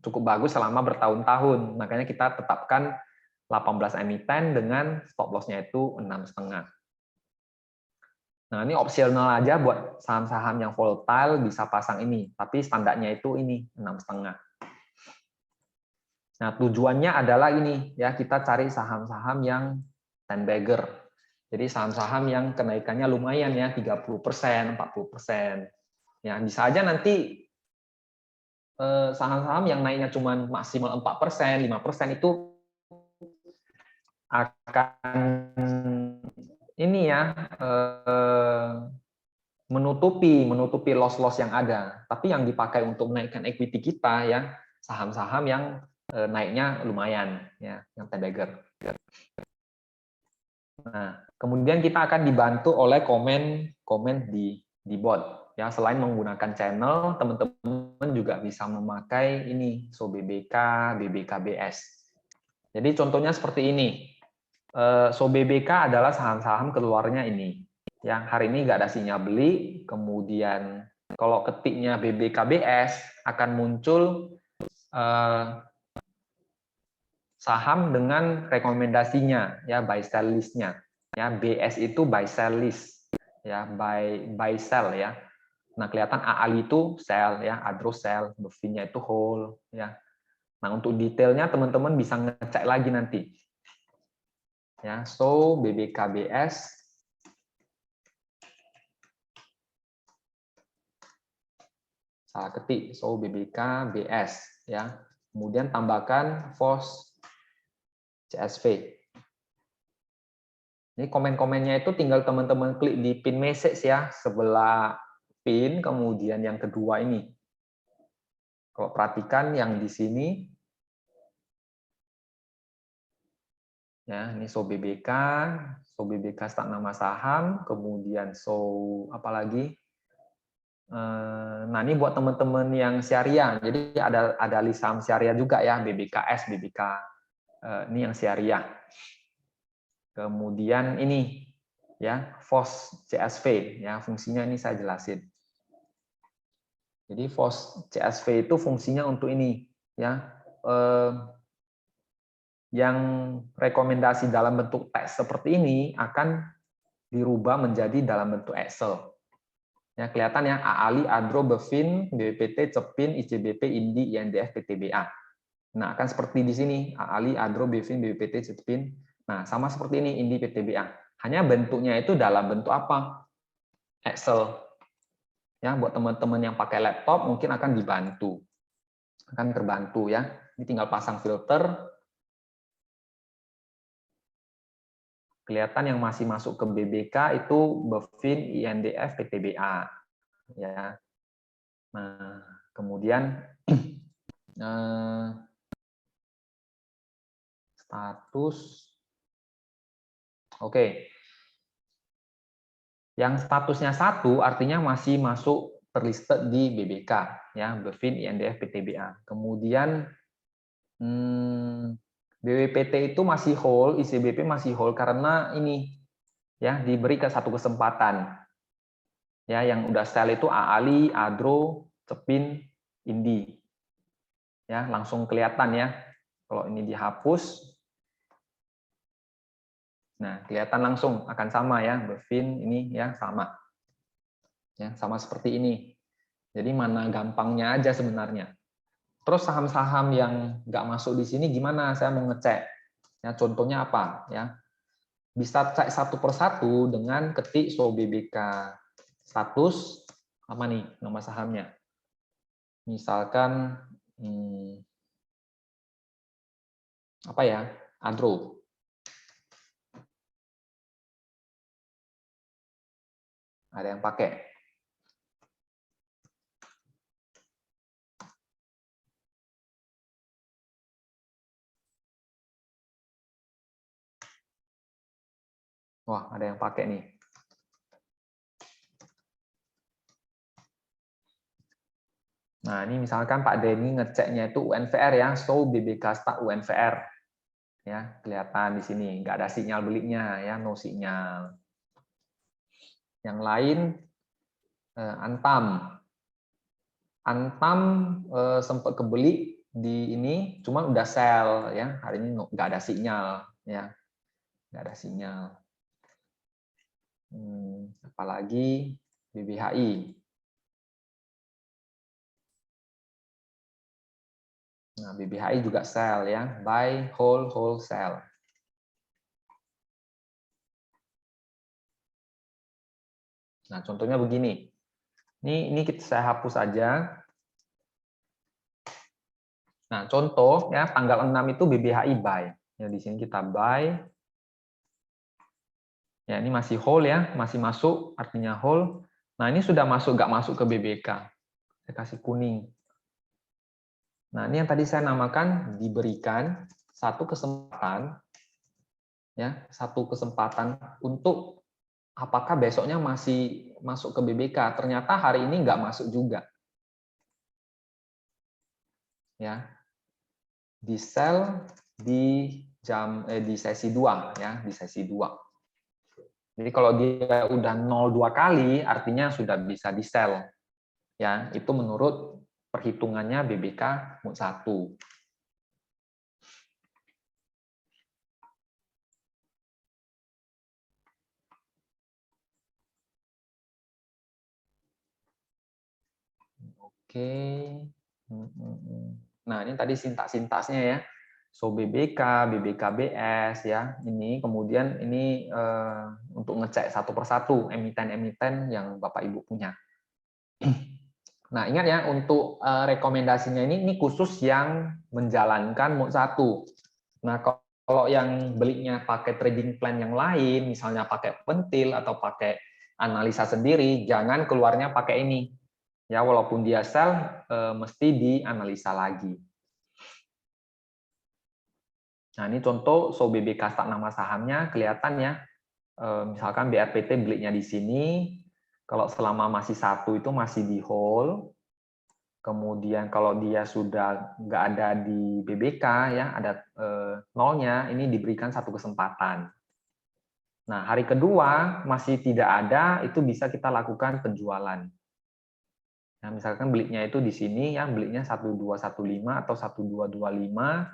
cukup bagus selama bertahun-tahun. Makanya kita tetapkan 18 emiten dengan stop loss-nya itu 6,5. Nah, ini opsional aja buat saham-saham yang volatile bisa pasang ini, tapi standarnya itu ini 6,5. Nah, tujuannya adalah ini ya, kita cari saham-saham yang 10 bagger. Jadi saham-saham yang kenaikannya lumayan ya, 30%, 40%. Ya, bisa aja nanti saham-saham yang naiknya cuma maksimal 4%, 5% itu akan ini ya menutupi loss-loss yang ada. Tapi yang dipakai untuk menaikkan equity kita ya saham-saham yang naiknya lumayan ya, yang 10 bagger. Nah, kemudian kita akan dibantu oleh komen di bot ya. Selain menggunakan channel, teman-teman juga bisa memakai ini SoBBK, BBKBS. Jadi contohnya seperti ini. SoBBK adalah saham-saham keluarnya ini. Yang hari ini nggak ada sinyal beli, kemudian kalau ketiknya BBKBS akan muncul saham dengan rekomendasinya ya, buy sell list-nya ya. BS itu buy sell list ya, buy sell ya. Nah, kelihatan AALI itu sell ya, Adro sell, Bevin-nya itu hold ya. Nah, untuk detailnya teman-teman bisa ngecek lagi nanti ya. So BBKBS salah ketik, so BBKBS ya. Kemudian tambahkan FOS CSV. Ini komen-komennya itu tinggal teman-teman klik di pin message ya, sebelah pin, kemudian yang kedua ini. Kalau perhatikan yang di sini, ya ini so BBK start nama saham, kemudian so apa lagi? Nah ini buat teman-teman yang syariah, jadi ada list saham syariah juga ya, BBKS, BBK, ini yang syariah. Kemudian ini ya FOS CSV ya, fungsinya ini saya jelasin. Jadi FOS CSV itu fungsinya untuk ini ya, yang rekomendasi dalam bentuk teks seperti ini akan dirubah menjadi dalam bentuk Excel. Ya kelihatan ya, AALI, Adro, Bevin, BPT, Cepin, ICBP, Indi, INDF, PTBA. Nah akan seperti di sini, AALI, Adro, Bevin, BPT, Cepin. Nah sama seperti ini, Indi, PTBA. Hanya bentuknya itu dalam bentuk apa? Excel. Ya, buat teman-teman yang pakai laptop mungkin akan dibantu, akan terbantu ya. Ini tinggal pasang filter, kelihatan yang masih masuk ke BBK itu Bevin, INDF, PTBA ya. Nah kemudian status, oke. Yang statusnya 1 artinya masih masuk terlisted di BBK ya, Bevin, INDF, PTBA. Kemudian BWPT itu masih hold, ICBP masih hold karena ini ya diberi ke satu kesempatan. Ya, yang udah sell itu AALI, Adro, Cepin, Indi. Ya, langsung kelihatan ya. Kalau ini dihapus, nah kelihatan langsung akan sama ya, Bevin ini ya sama. Ya, sama seperti ini. Jadi mana gampangnya aja sebenarnya. Terus saham-saham yang nggak masuk di sini gimana? Saya mau ngecek. Ya, contohnya apa? Ya, bisa cek satu persatu dengan ketik SoBBK status apa nih nama sahamnya. Misalkan apa ya, Adro. Ada yang pakai. Wah, ada yang pakai nih. Nah, ini misalkan Pak Denny ngeceknya itu UNVR ya, so BBK Start UNVR. Ya, kelihatan di sini nggak ada sinyal belinya ya, no sinyal. Yang lain Antam. Antam sempat kebeli di ini, cuman udah sell ya. Hari ini nggak ada sinyal ya, nggak ada sinyal. Apalagi BBHI. Nah, BBHI juga sell ya, buy, hold, sell. Nah, contohnya begini. Ini saya hapus aja. Nah, contoh ya tanggal 6 itu BBHI buy. Ya di sini kita buy. Ya, ini masih hold ya, masih masuk artinya hold. Nah, ini sudah masuk, nggak masuk ke BBK. Saya kasih kuning. Nah, ini yang tadi saya namakan diberikan satu kesempatan, ya, satu kesempatan untuk apakah besoknya masih masuk ke BBK. Ternyata hari ini nggak masuk juga. Ya, di sel di di sesi 2, ya, di sesi 2. Jadi kalau dia udah 0,2 kali, artinya sudah bisa di sel. Ya, itu menurut perhitungannya BBK MUT 1. Oke. Nah, ini tadi sintaks-sintaksnya ya. So BBK, BBKBS ya. Ini kemudian ini untuk ngecek satu persatu emiten-emiten yang Bapak Ibu punya. Nah, ingat ya, untuk rekomendasinya ini khusus yang menjalankan MUT 1. Nah, kalau yang belinya pakai trading plan yang lain, misalnya pakai pentil atau pakai analisa sendiri, jangan keluarnya pakai ini. Ya, walaupun dia sell, mesti dianalisa lagi. Nah, ini contoh so BBK start nama sahamnya, kelihatan ya. Misalkan BRPT belinya di sini, kalau selama masih 1 itu masih di hold. Kemudian kalau dia sudah nggak ada di BBK, ya ada nolnya, ini diberikan satu kesempatan. Nah, hari kedua masih tidak ada, itu bisa kita lakukan penjualan. Nah, misalkan belinya itu di sini, ya belinya 1215 atau 1225,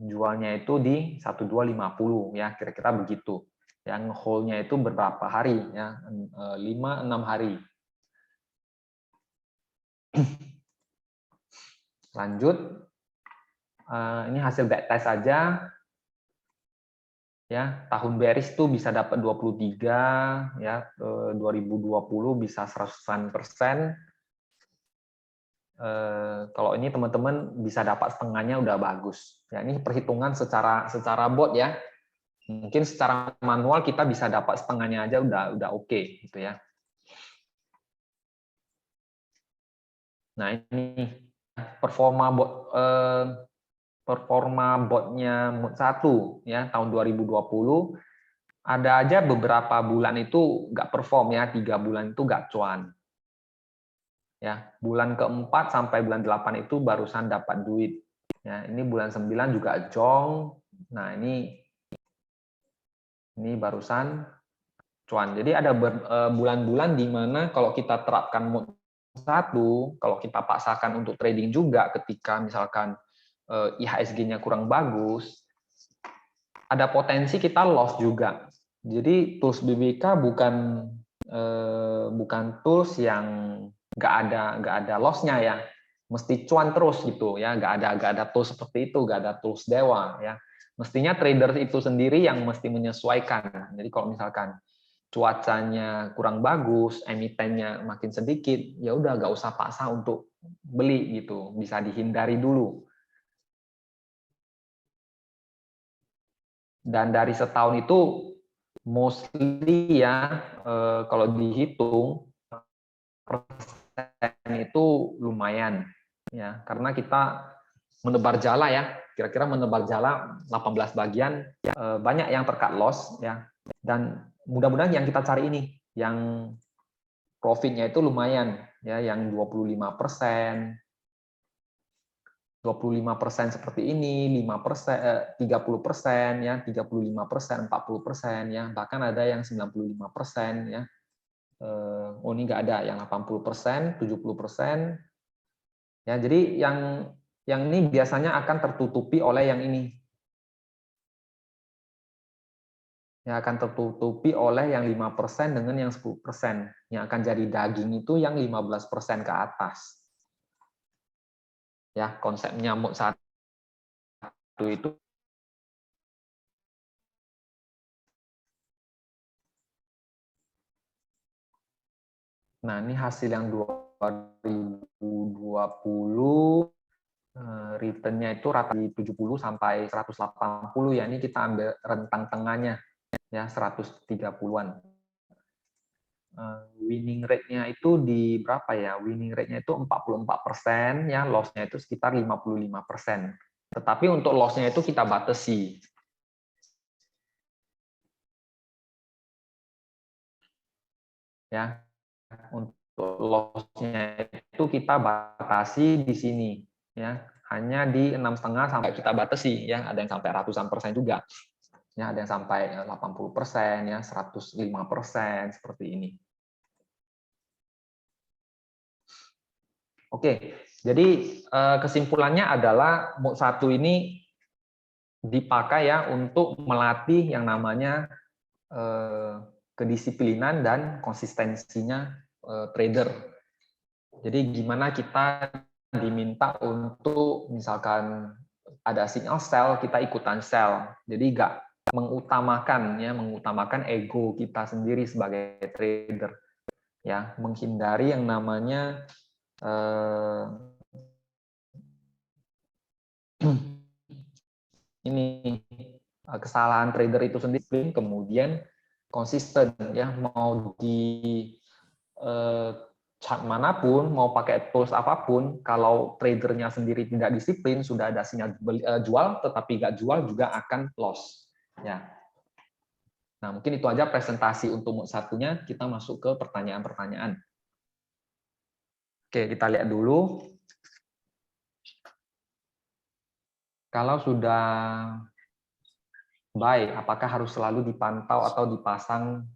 jualnya itu di 1250, ya kira-kira begitu. Yang hold-nya itu berapa hari, ya 5-6 hari. Lanjut, ini hasil backtest saja. Ya, tahun bearish itu bisa dapat 23, ya 2020 bisa 100%. Kalau ini teman-teman bisa dapat setengahnya udah bagus. Ya, ini perhitungan secara bot ya. Mungkin secara manual kita bisa dapat setengahnya aja udah oke gitu ya. Nah, ini performa botnya MUT 1 ya tahun 2020, ada aja beberapa bulan itu nggak perform ya, 3 bulan itu nggak cuan. Ya, bulan keempat sampai bulan 8 itu barusan dapat duit. Ya, ini bulan 9 juga jong. Nah, ini barusan cuan. Jadi ada bulan-bulan di mana kalau kita terapkan MUT 1, kalau kita paksakan untuk trading juga ketika misalkan IHSG-nya kurang bagus, ada potensi kita loss juga. Jadi tools BBK bukan tools yang nggak ada loss-nya ya, mesti cuan terus gitu ya, nggak ada tools seperti itu, nggak ada tools dewa ya. Mestinya trader itu sendiri yang mesti menyesuaikan. Jadi kalau misalkan cuacanya kurang bagus, emitennya makin sedikit, ya udah nggak usah paksa untuk beli gitu, bisa dihindari dulu. Dan dari setahun itu mostly ya kalau dihitung persen itu lumayan ya, karena kita menebar jala ya, kira-kira menebar jala 18 bagian, banyak yang tercut loss ya, dan mudah-mudahan yang kita cari ini yang profitnya itu lumayan ya, yang 25%, 25% seperti ini, 5%, 30% ya, 35%, 40% ya, bahkan ada yang 95% ya. Oh ini nggak ada, yang 80%, 70%. Ya, jadi yang ini biasanya akan tertutupi oleh yang ini. Yang akan tertutupi oleh yang 5% dengan yang 10%. Yang akan jadi daging itu yang 15% ke atas. Ya, konsepnya MUT 1 itu nah, ini hasil yang 2020 return-nya itu rata di 70 sampai 180 ya. Ini kita ambil rentang tengahnya ya 130-an. winning rate-nya itu di berapa ya? Winning rate-nya itu 44%, ya, loss-nya itu sekitar 55%. Tetapi untuk loss-nya itu kita batasi. Ya, untuk loss-nya itu kita batasi di sini, ya, hanya di 6,5 sampai kita batasi, ya, ada yang sampai ratusan persen juga, ya, ada yang sampai 80%, ya, 105%, seperti ini. Oke, jadi kesimpulannya adalah MOOC 1 ini dipakai ya untuk melatih yang namanya kedisiplinan dan konsistensinya trader. Jadi gimana kita diminta untuk misalkan ada signal sell, kita ikutan sell. Jadi nggak mengutamakan ego kita sendiri sebagai trader, ya, menghindari yang namanya ini kesalahan trader itu sendiri, kemudian konsisten, ya, mau di chart manapun, mau pakai tools apapun, kalau tradernya sendiri tidak disiplin, sudah ada sinyal jual, tetapi nggak jual juga akan loss. Ya. Nah, mungkin itu aja presentasi untuk MOOC 1-nya. Kita masuk ke pertanyaan-pertanyaan. Oke, kita lihat dulu. Kalau sudah buy, apakah harus selalu dipantau atau dipasang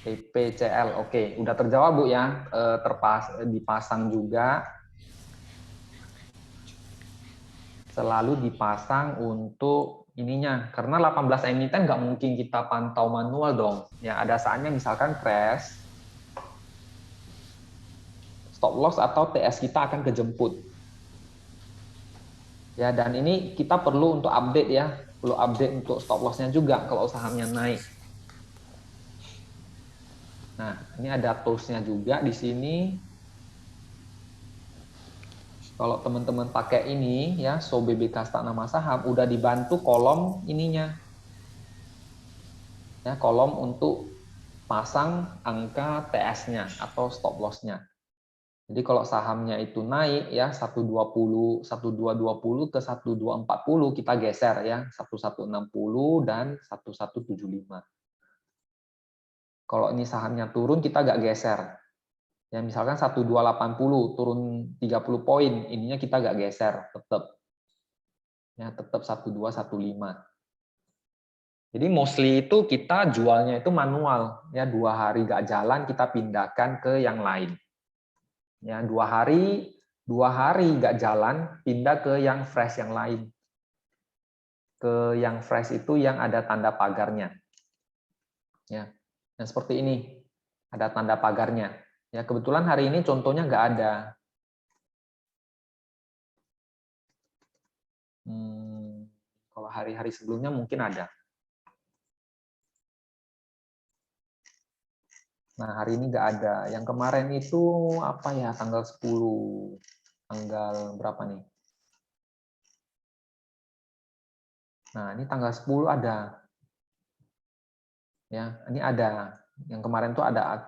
TPCL? Oke, udah terjawab Bu ya, dipasang juga, selalu dipasang untuk ininya, karena 18 emiten nggak mungkin kita pantau manual dong. Ya, ada saatnya misalkan crash, stop loss atau TS kita akan kejemput. Ya, dan ini kita perlu untuk update ya, perlu update untuk stop loss-nya juga kalau sahamnya naik. Nah, ini ada tools-nya juga di sini. Kalau teman-teman pakai ini ya, SoBB Kasta nama saham, udah dibantu kolom ininya. Ya, kolom untuk pasang angka TS-nya atau stop loss-nya. Jadi kalau sahamnya itu naik ya 1220 ke 1240 kita geser ya 1160 dan 1175. Kalau ini sahamnya turun kita nggak geser. Ya misalkan 1280 turun 30 poin, ininya kita nggak geser, tetap. Ya tetap 1215. Jadi mostly itu kita jualnya itu manual, ya 2 hari nggak jalan kita pindahkan ke yang lain. Ya 2 hari nggak jalan pindah ke yang fresh yang lain. Ke yang fresh itu yang ada tanda pagarnya. Ya, yang seperti ini ada tanda pagarnya. Ya kebetulan hari ini contohnya nggak ada. Kalau hari-hari sebelumnya mungkin ada. Nah, hari ini nggak ada. Yang kemarin itu apa ya, tanggal 10. Tanggal berapa nih? Nah, ini tanggal 10 ada. Ya, ini ada. Yang kemarin tuh ada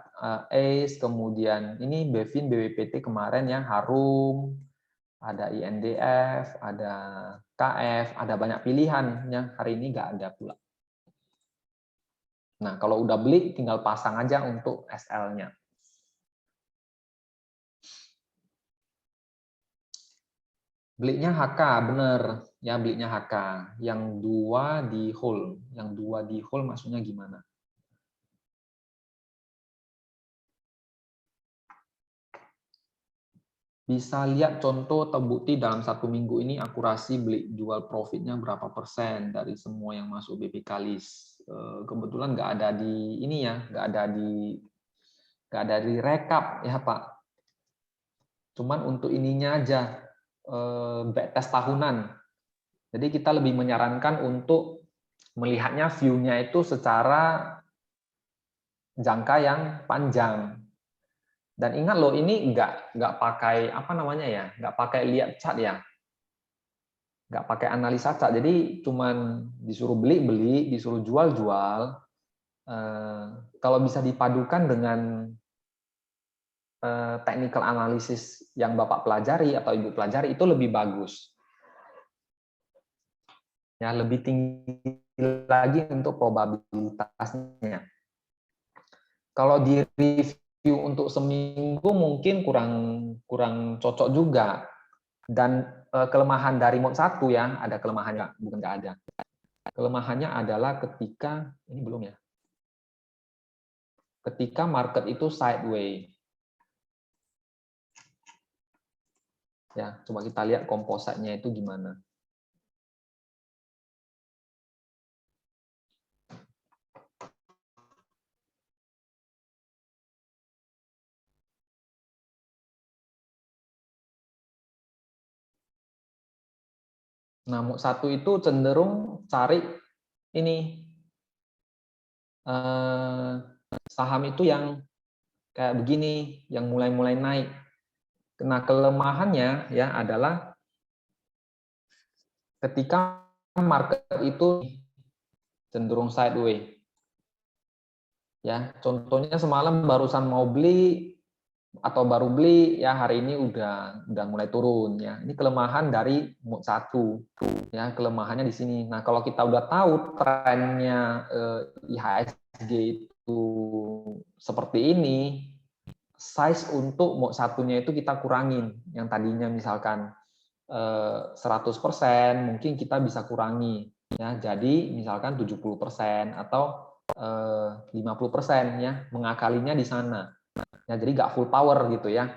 ACE, kemudian ini Bevin, BWPT kemarin yang Harum, ada INDF, ada KF, ada banyak pilihan. Yang hari ini nggak ada pula. Nah, kalau udah beli, tinggal pasang aja untuk SL-nya. Belinya HK, bener. Ya, belinya HK. Yang 2 di hold. Yang 2 di hold maksudnya gimana? Bisa lihat contoh terbukti dalam 1 minggu ini akurasi beli jual profitnya berapa persen dari semua yang masuk BPK list. Kebetulan nggak ada di ini ya, nggak ada di rekap ya Pak. Cuman untuk ininya aja, backtest tahunan. Jadi kita lebih menyarankan untuk melihatnya view-nya itu secara jangka yang panjang. Dan ingat loh, ini nggak pakai apa namanya ya, nggak pakai lihat chart ya, nggak pakai analisa chart. Jadi cuman disuruh beli, disuruh jual. kalau bisa dipadukan dengan technical analysis yang Bapak pelajari atau Ibu pelajari itu lebih bagus. Ya, lebih tinggi lagi untuk probabilitasnya. Kalau di review untuk seminggu mungkin kurang cocok juga. Dan kelemahan dari mode 1 ya, ada kelemahannya, bukan nggak ada. Kelemahannya adalah ketika, ini belum ya, ketika market itu sideways. Ya, coba kita lihat kompositnya itu gimana. Nah, mode 1 itu cenderung cari ini saham itu yang kayak begini, yang mulai-mulai naik. Nah, kelemahannya ya adalah ketika market itu cenderung sideways. Ya, contohnya semalam barusan mau beli atau baru beli ya hari ini udah mulai turun ya. Ini kelemahan dari mode 1. Ya, kelemahannya di sini. Nah, kalau kita udah tahu trennya IHSG itu seperti ini, size untuk mode 1-nya itu kita kurangin. Yang tadinya misalkan 100%, mungkin kita bisa kurangi ya. Jadi misalkan 70% atau 50% ya, mengakalinya di sana. Ya, jadi nggak full power gitu ya.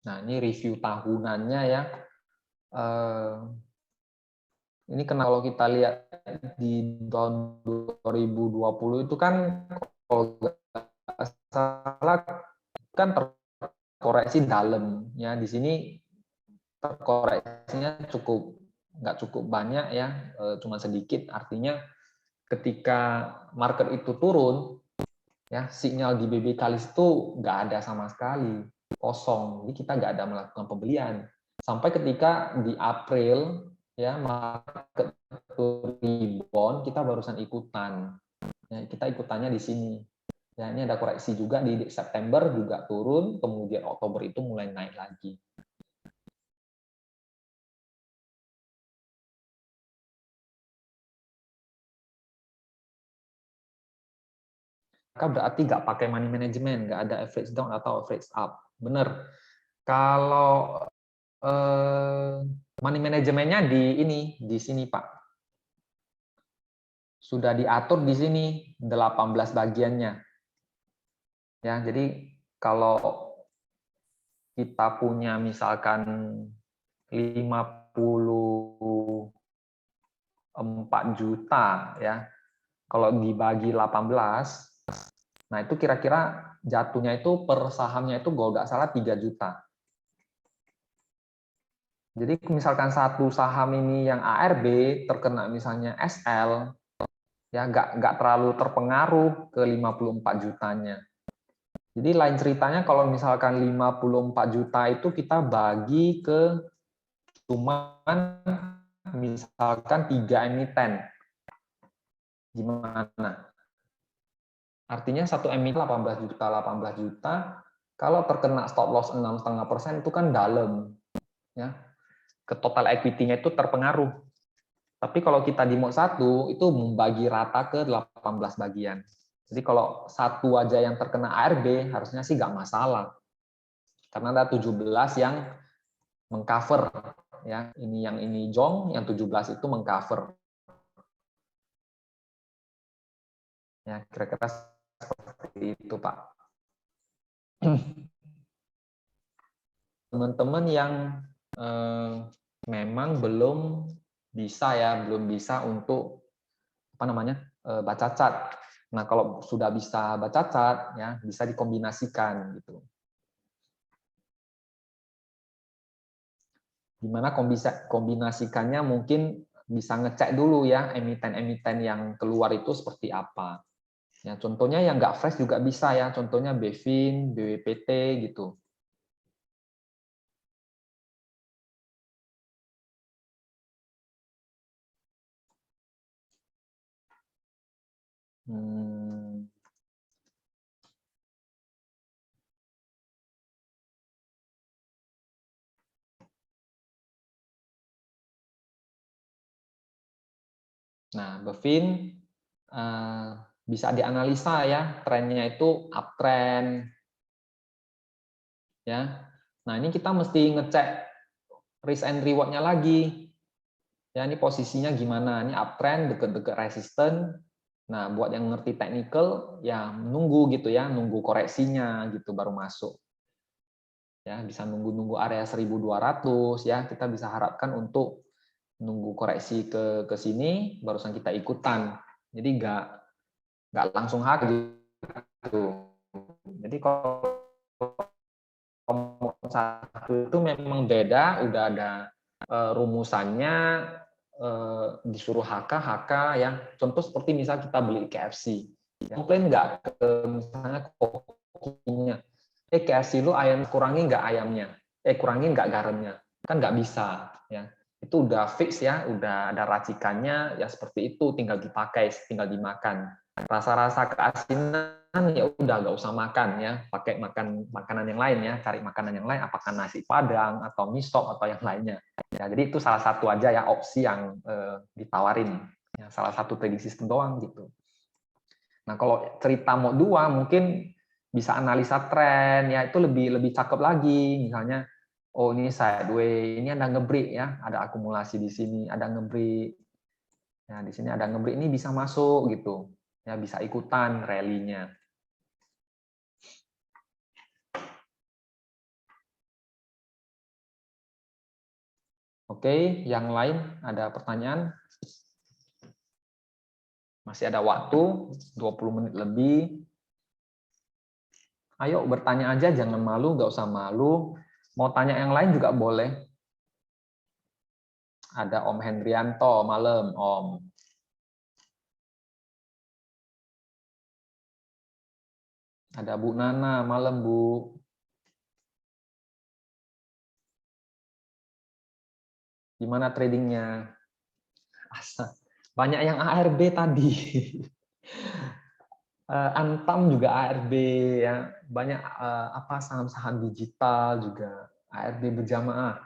Nah, ini review tahunannya ya. Ini kalau kita lihat di tahun 2020 itu kan kalau nggak salah kan terkoreksi dalam ya. Di sini terkoreksinya nggak cukup banyak ya, cuma sedikit. Artinya ketika market itu turun ya, sinyal di BB Kalis itu nggak ada sama sekali, kosong. Jadi kita nggak ada melakukan pembelian sampai ketika di April ya market rebound, kita barusan ikutan. Ya, kita ikutannya di sini. Ya, ini ada koreksi juga di September juga turun, kemudian Oktober itu mulai naik lagi. Maka berarti nggak pakai money management, nggak ada average down atau average up. Benar. Kalau money manajemennya di sini Pak. Sudah diatur di sini 18 bagiannya. Ya, jadi kalau kita punya misalkan 54 juta ya. Kalau dibagi 18, nah itu kira-kira jatuhnya itu per sahamnya itu kalau nggak salah 3 juta. Jadi misalkan satu saham ini yang ARB terkena misalnya SL, ya nggak terlalu terpengaruh ke 54 jutanya. Jadi lain ceritanya kalau misalkan 54 juta itu kita bagi ke cuman misalkan 3 emiten. Gimana? Artinya satu emiten 18 juta, kalau terkena stop loss 6,5% itu kan dalam. Ya, ke total equity-nya itu terpengaruh. Tapi kalau kita di mode 1 itu membagi rata ke 18 bagian. Jadi kalau satu aja yang terkena ARB harusnya sih nggak masalah. Karena ada 17 yang mengcover ya. Ini yang ini jong, yang 17 itu mengcover. Ya, kira-kira seperti itu, Pak. Teman-teman yang memang belum bisa untuk apa namanya baca chart. Nah, kalau sudah bisa baca chart, ya bisa dikombinasikan gitu. Gimana kombinasikannya mungkin bisa ngecek dulu ya emiten-emiten yang keluar itu seperti apa. Ya, contohnya yang nggak fresh juga bisa ya, contohnya BEVIN, BWPT gitu. Hmm. Nah, Bevin bisa dianalisa ya, trennya itu uptrend ya. Nah, ini kita mesti ngecek risk and reward-nya lagi. Ya, ini posisinya gimana? Ini uptrend, deket-deket resisten. Nah, buat yang ngerti technical, ya menunggu gitu ya, nunggu koreksinya gitu baru masuk. Ya, bisa nunggu-nunggu area 1200 ya. Kita bisa harapkan untuk nunggu koreksi ke sini, barusan kita ikutan. Jadi nggak langsung hak gitu. Jadi kalau kelompok satu itu memang beda, udah ada rumusannya, disuruh HK ya. Contoh seperti misal kita beli KFC, komplain nggak ke misalnya kokinya, KFC lu ayam kurangi nggak ayamnya, kurangin nggak garamnya, kan nggak bisa ya. Itu udah fix ya, udah ada racikannya ya, seperti itu, tinggal dipakai, tinggal dimakan. Rasa-rasa keasinan ya udah nggak usah makan ya, pakai makan makanan yang lain ya, cari makanan yang lain, apakah nasi padang atau mie sop atau yang lainnya ya. Jadi itu salah satu aja ya opsi yang ditawarin ya, salah satu trading system doang gitu. Nah kalau cerita mode 2 mungkin bisa analisa tren ya, itu lebih cakep lagi. Misalnya oh ini sideways, ini ada ngebreak ya, ada akumulasi di sini, ada ngebreak ya, di sini ada ngebreak, ini bisa masuk gitu ya, bisa ikutan rally-nya. Oke, yang lain ada pertanyaan? Masih ada waktu 20 menit lebih. Ayo bertanya aja, jangan malu, nggak usah malu. Mau tanya yang lain juga boleh. Ada Om Hendrianto, malam Om. Ada Bu Nana, malam Bu. Gimana tradingnya? Banyak yang ARB tadi. Antam juga ARB ya. Banyak apa saham-saham digital juga ARB berjamaah.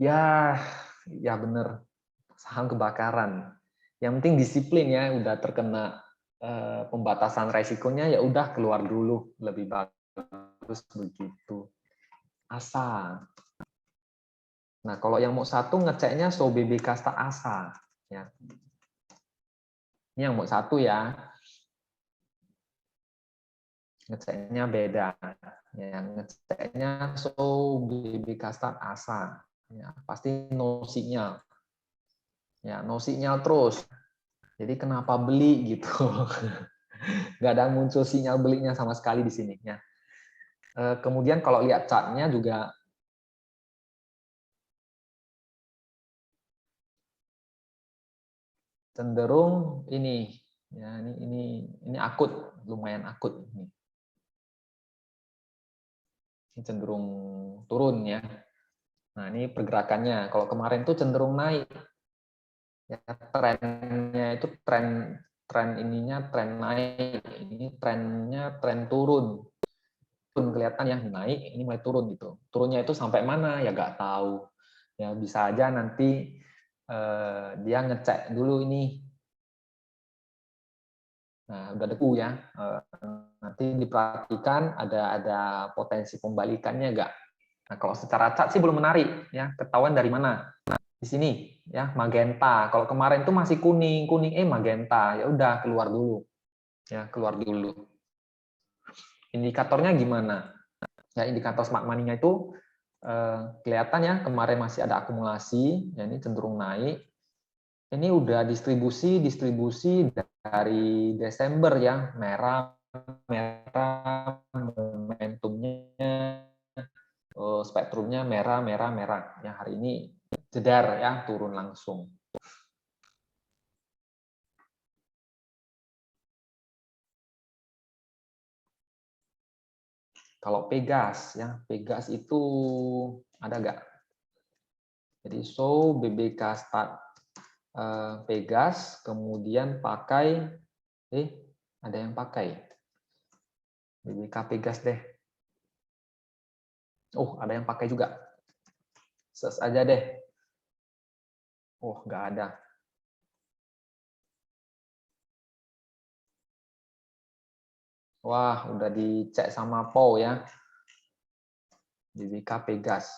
Ya, ya bener. Saham kebakaran. Yang penting disiplin ya, udah terkena pembatasan resikonya ya udah keluar dulu, lebih bagus begitu. ASA. Nah, kalau yang mau satu ngeceknya SOBB Kasta ASA ya. Ini yang mau satu ya. Ngeceknya beda. Yang ngeceknya SOBB Kasta ASA. Ya, pasti no signal. Ya, no signal terus. Jadi kenapa beli gitu? Nggak ada muncul sinyal belinya sama sekali di sini ya. Kemudian kalau lihat chartnya juga cenderung ini ya, ini akut, lumayan akut ini. Ini cenderung turun ya. Nah, ini pergerakannya. Kalau kemarin tuh cenderung naik. Ya, trennya itu tren ininya tren naik. Ini trennya tren turun. Turun kelihatan ya, naik, ini mulai turun gitu. Turunnya itu sampai mana ya nggak tahu. Ya bisa aja nanti dia ngecek dulu ini. Nah, udah deku ya. Nanti diperhatikan ada potensi pembalikannya nggak. Nah, kalau secara cat sih belum menarik ya. Ketahuan dari mana? Di sini ya, magenta. Kalau kemarin tuh masih kuning, magenta. Ya udah keluar dulu. Ya, keluar dulu. Indikatornya gimana? Ya, indikator smart money-nya itu kelihatan ya, kemarin masih ada akumulasi, ya ini cenderung naik. Ini udah distribusi dari Desember ya, merah momentumnya, spektrumnya merah. Ya hari ini jedar ya, turun langsung. Kalau Pegas ya, Pegas itu ada nggak? Jadi BBK start Pegas, kemudian pakai Ada yang pakai BBK Pegas deh. Oh, ada yang pakai juga. Search aja deh. Oh, nggak ada. Wah, udah dicek sama Paul ya. BBK Pegas.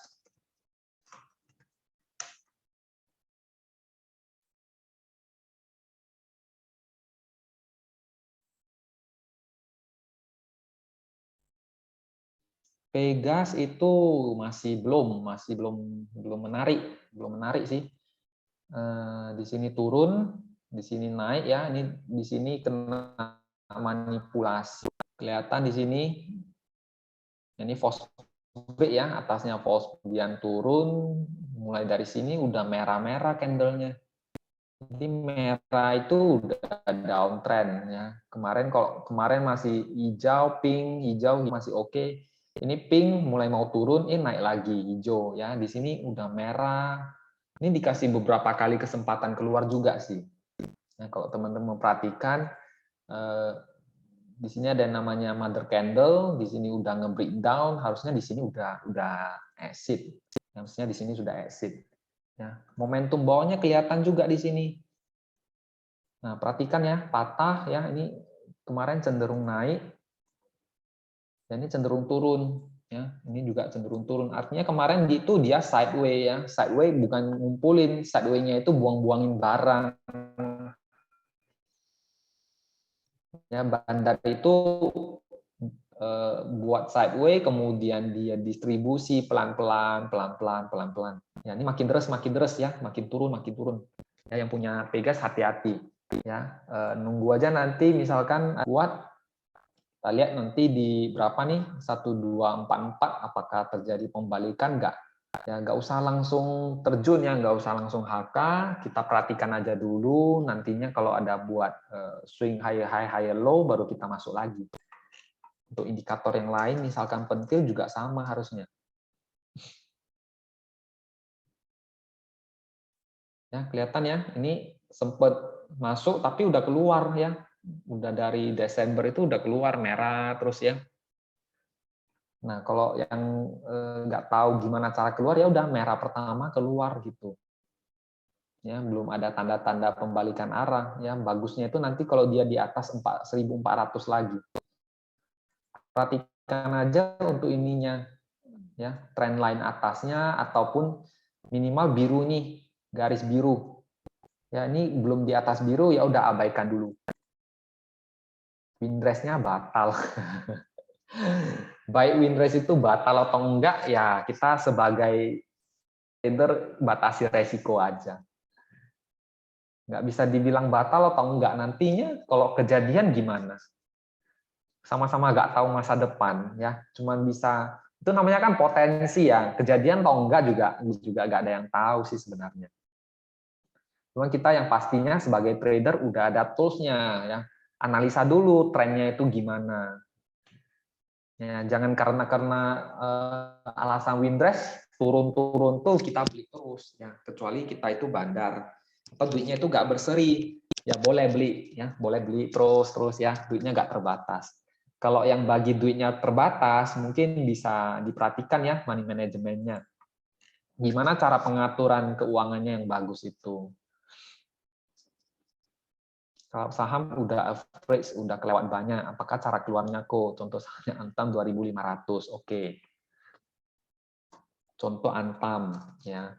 Pegas itu masih belum menarik sih. Di sini turun, di sini naik ya. Ini di sini kena manipulasi. Kelihatan di sini. Ini false break ya, atasnya false, kemudian turun, mulai dari sini udah merah-merah candlenya. Jadi merah itu udah downtrend ya. Kemarin masih hijau, pink, hijau masih oke. Ini pink mulai mau turun, naik lagi hijau ya. Di sini udah merah. Ini dikasih beberapa kali kesempatan keluar juga sih. Nah, kalau teman-teman memperhatikan di sini ada yang namanya mother candle, di sini udah nge-breakdown, harusnya di sini udah exit. Harusnya di sini sudah exit. Ya, momentum bawahnya kelihatan juga di sini. Nah, perhatikan ya, patah ya, ini kemarin cenderung naik, dan ini cenderung turun ya. Ini juga cenderung turun. Artinya kemarin gitu dia sideway ya. Sideway bukan ngumpulin, sideway-nya itu buang-buangin barang. Ya, bandar itu buat sideway, kemudian dia distribusi pelan-pelan. Ya, ini makin deres ya, makin turun. Ya, yang punya Pegas hati-hati ya. Nunggu aja nanti misalkan kuat, kita lihat nanti di berapa nih 1244 apakah terjadi pembalikan nggak. Ya, nggak usah langsung terjun ya, nggak usah langsung HK, kita perhatikan aja dulu, nantinya kalau ada buat swing high low baru kita masuk lagi. Untuk indikator yang lain, misalkan pentil juga sama harusnya. Ya, kelihatan ya, ini sempat masuk tapi udah keluar ya. Udah dari Desember itu udah keluar merah terus ya. Nah, kalau yang nggak tahu gimana cara keluar, ya udah merah pertama keluar gitu. Ya, belum ada tanda-tanda pembalikan arah. Ya, bagusnya itu nanti kalau dia di atas 1400 lagi. Perhatikan aja untuk ininya, ya, trend line atasnya ataupun minimal biru nih, garis biru. Ya, ini belum di atas biru, ya udah abaikan dulu. Windrest-nya batal. Baik windrest itu batal atau enggak, ya kita sebagai trader batasi resiko aja. Nggak bisa dibilang batal atau enggak, nantinya kalau kejadian gimana? Sama-sama nggak tahu masa depan ya, cuman bisa, itu namanya kan potensi ya, kejadian atau enggak juga nggak ada yang tahu sih sebenarnya. Cuman kita yang pastinya sebagai trader udah ada tools-nya ya, analisa dulu trennya itu gimana. Ya, jangan karena alasan windrest turun tuh kita beli terus ya, kecuali kita itu bandar atau duitnya itu nggak berseri, ya boleh beli ya, boleh beli terus ya, duitnya nggak terbatas. Kalau yang bagi duitnya terbatas, mungkin bisa diperhatikan ya money manajemennya. Gimana cara pengaturan keuangannya yang bagus itu. Kalau saham udah average, udah kelewat banyak, apakah cara keluarnya kok? Contoh saja Antam 2.500, oke. Contoh Antam ya.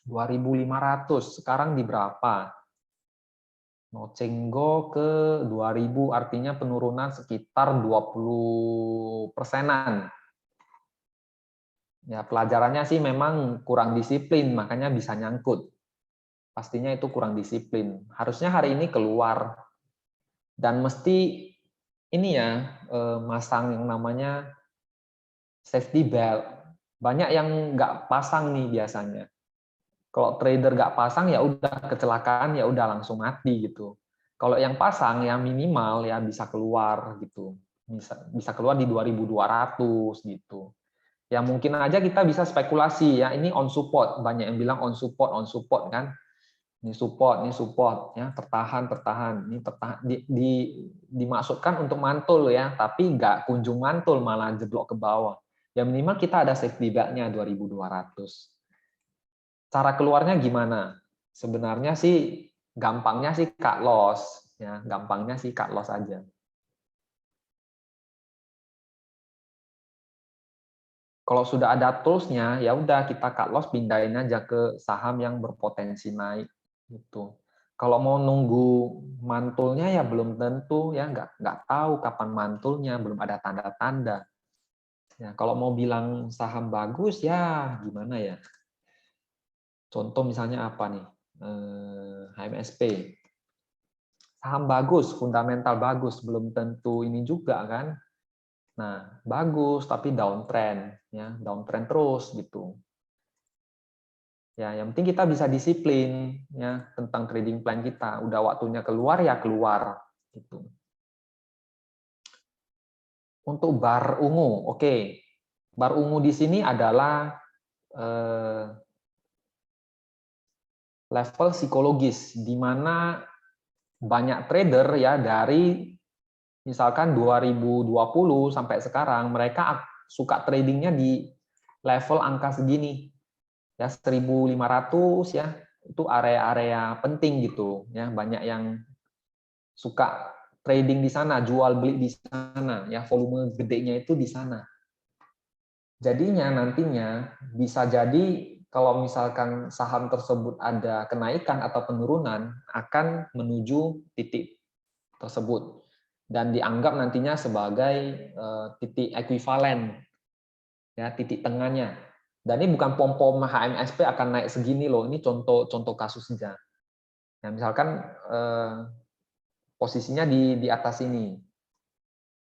2.500, sekarang di berapa? Nocenggo ke 2.000, artinya penurunan sekitar 20%-an. Ya, pelajarannya sih memang kurang disiplin, makanya bisa nyangkut. Pastinya itu kurang disiplin. Harusnya hari ini keluar. Dan mesti ini ya, masang yang namanya safety belt. Banyak yang nggak pasang nih biasanya. Kalau trader nggak pasang, ya udah kecelakaan, ya udah langsung mati gitu. Kalau yang pasang ya minimal ya bisa keluar gitu. Bisa keluar di 2.200 gitu. Ya mungkin aja kita bisa spekulasi ya, ini on support, banyak yang bilang on support kan. Ini support ya, tertahan. Ini tertahan dimasukkan untuk mantul ya, tapi nggak kunjung mantul, malah jeblok ke bawah. Ya minimal kita ada safety back-nya 2.200. Cara keluarnya gimana? Sebenarnya sih gampangnya sih cut loss ya, gampangnya sih cut loss aja. Kalau sudah ada tools-nya, ya udah kita cut loss, pindahin aja ke saham yang berpotensi naik gitu. Kalau mau nunggu mantulnya ya belum tentu ya, nggak tahu kapan mantulnya, belum ada tanda-tanda. Ya, kalau mau bilang saham bagus ya gimana ya? Contoh misalnya apa nih? HMSP. Saham bagus, fundamental bagus, belum tentu ini juga kan. Nah, bagus tapi downtrend ya, downtrend terus gitu. Ya, yang penting kita bisa disiplin ya tentang trading plan kita. Udah waktunya keluar ya keluar gitu. Untuk bar ungu, oke. Bar ungu di sini adalah level psikologis di mana banyak trader ya dari misalkan 2020 sampai sekarang mereka suka tradingnya di level angka segini ya 1.500 ya, itu area-area penting gitu ya, banyak yang suka trading di sana, jual beli di sana ya, volume gedenya itu di sana. Jadinya nantinya bisa jadi kalau misalkan saham tersebut ada kenaikan atau penurunan akan menuju titik tersebut dan dianggap nantinya sebagai titik ekuivalen ya, titik tengahnya. Dan ini bukan pom-pom HMSP akan naik segini loh, ini contoh kasusnya. Nah, misalkan posisinya di atas ini.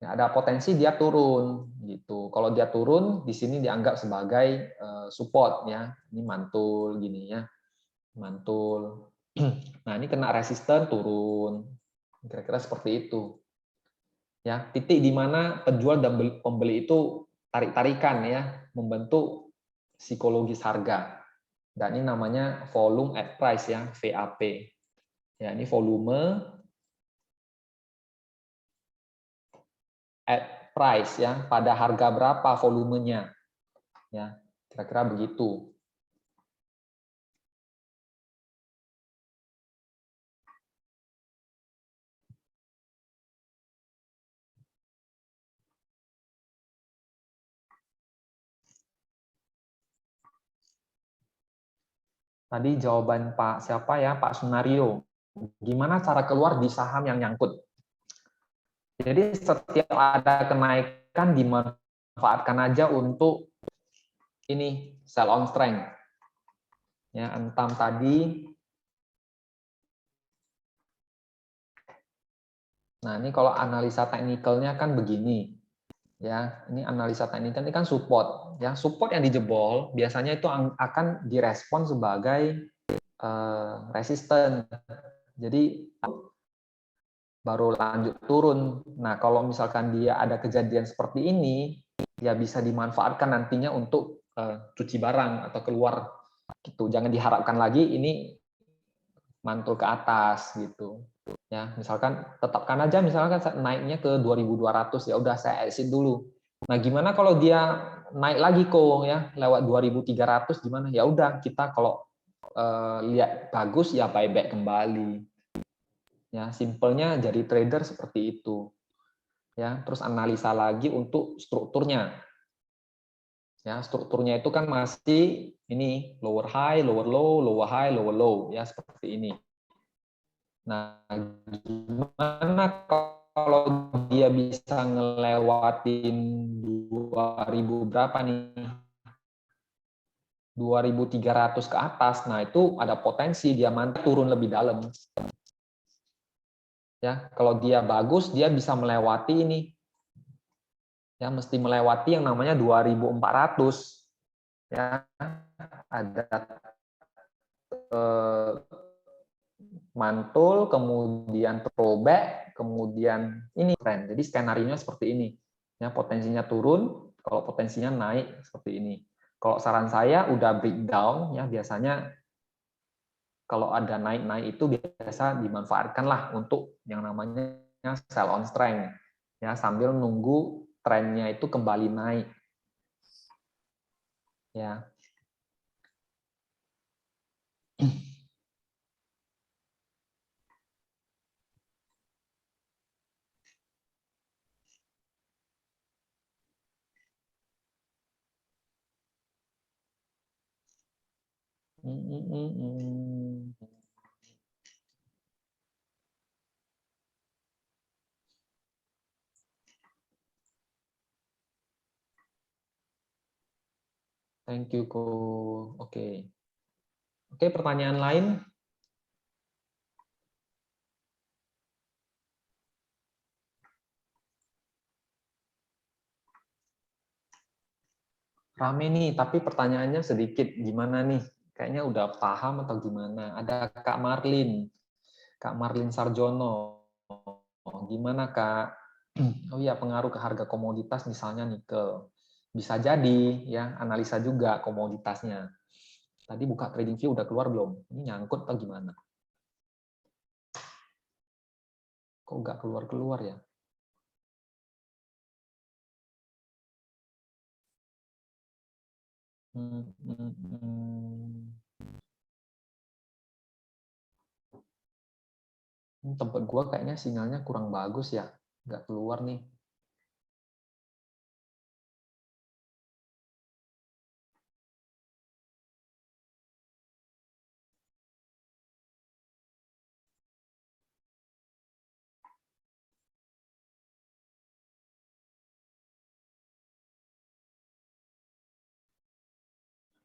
Ya, ada potensi dia turun gitu. Kalau dia turun di sini dianggap sebagai support ya. Ini mantul gini ya. Mantul. Nah, ini kena resisten turun. Kira-kira seperti itu. Ya, titik di mana penjual dan pembeli itu tarik-tarikan ya, membentuk psikologis harga. Dan ini namanya volume at price ya, VAP. Ya, ini volume at price ya, pada harga berapa volumenya. Ya, kira-kira begitu. Tadi jawaban Pak siapa ya, Pak Sunario. Gimana cara keluar di saham yang nyangkut? Jadi setiap ada kenaikan dimanfaatkan aja untuk ini sell on strength. Ya, Antam tadi. Nah, ini kalau analisa teknikalnya kan begini. Ya, ini analisa teknikal ini kan support. Ya, support yang dijebol biasanya itu akan direspon sebagai resisten. Jadi baru lanjut turun. Nah, kalau misalkan dia ada kejadian seperti ini, ya bisa dimanfaatkan nantinya untuk cuci barang atau keluar gitu. Jangan diharapkan lagi ini mantul ke atas gitu. Ya, misalkan tetapkan aja misalkan naiknya ke 2.200 ya udah saya exit dulu. Nah, gimana kalau dia naik lagi kok ya lewat 2.300 gimana? Ya udah kita kalau lihat bagus ya buyback kembali. Ya, simpelnya jadi trader seperti itu. Ya, terus analisa lagi untuk strukturnya. Ya, strukturnya itu kan masih ini lower high, lower low, lower high, lower low ya seperti ini. Nah, gimana kalau dia bisa ngelewatin 2000 berapa nih? 2.300 ke atas. Nah, itu ada potensi dia mantap turun lebih dalam. Ya, kalau dia bagus dia bisa melewati ini. Ya, mesti melewati yang namanya 2.400. Ya, ada mantul, kemudian throwback, kemudian ini trend. Jadi skenario seperti ini. Ya, potensinya turun, kalau potensinya naik seperti ini. Kalau saran saya udah breakdown ya biasanya kalau ada naik-naik itu biasa dimanfaatkanlah untuk yang namanya sell on strength, ya sambil nunggu trennya itu kembali naik, ya. Thank you, Ko. Oke. Oke, pertanyaan lain? Rame nih, tapi pertanyaannya sedikit. Gimana nih? Kayaknya udah paham atau gimana? Ada Kak Marlin Sarjono. Gimana, Kak? Oh iya, pengaruh ke harga komoditas misalnya nikel. Bisa jadi ya, analisa juga komoditasnya. Tadi buka TradingView udah keluar belum? Ini nyangkut atau gimana? Kok nggak keluar-keluar ya? Tempat gua kayaknya sinyalnya kurang bagus ya, nggak keluar nih.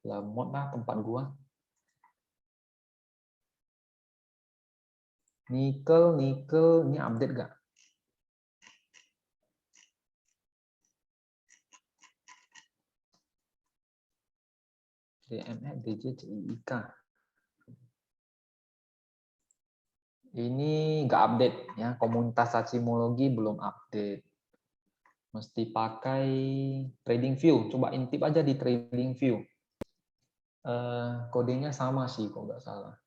Lemot lah tempat gua. Nikel, ini update nggak? DMF, DJ, CIK. Ini nggak update ya, komunitas sacimologi belum update. Mesti pakai TradingView. Coba intip aja di TradingView. Kodenya sama sih, kok nggak salah.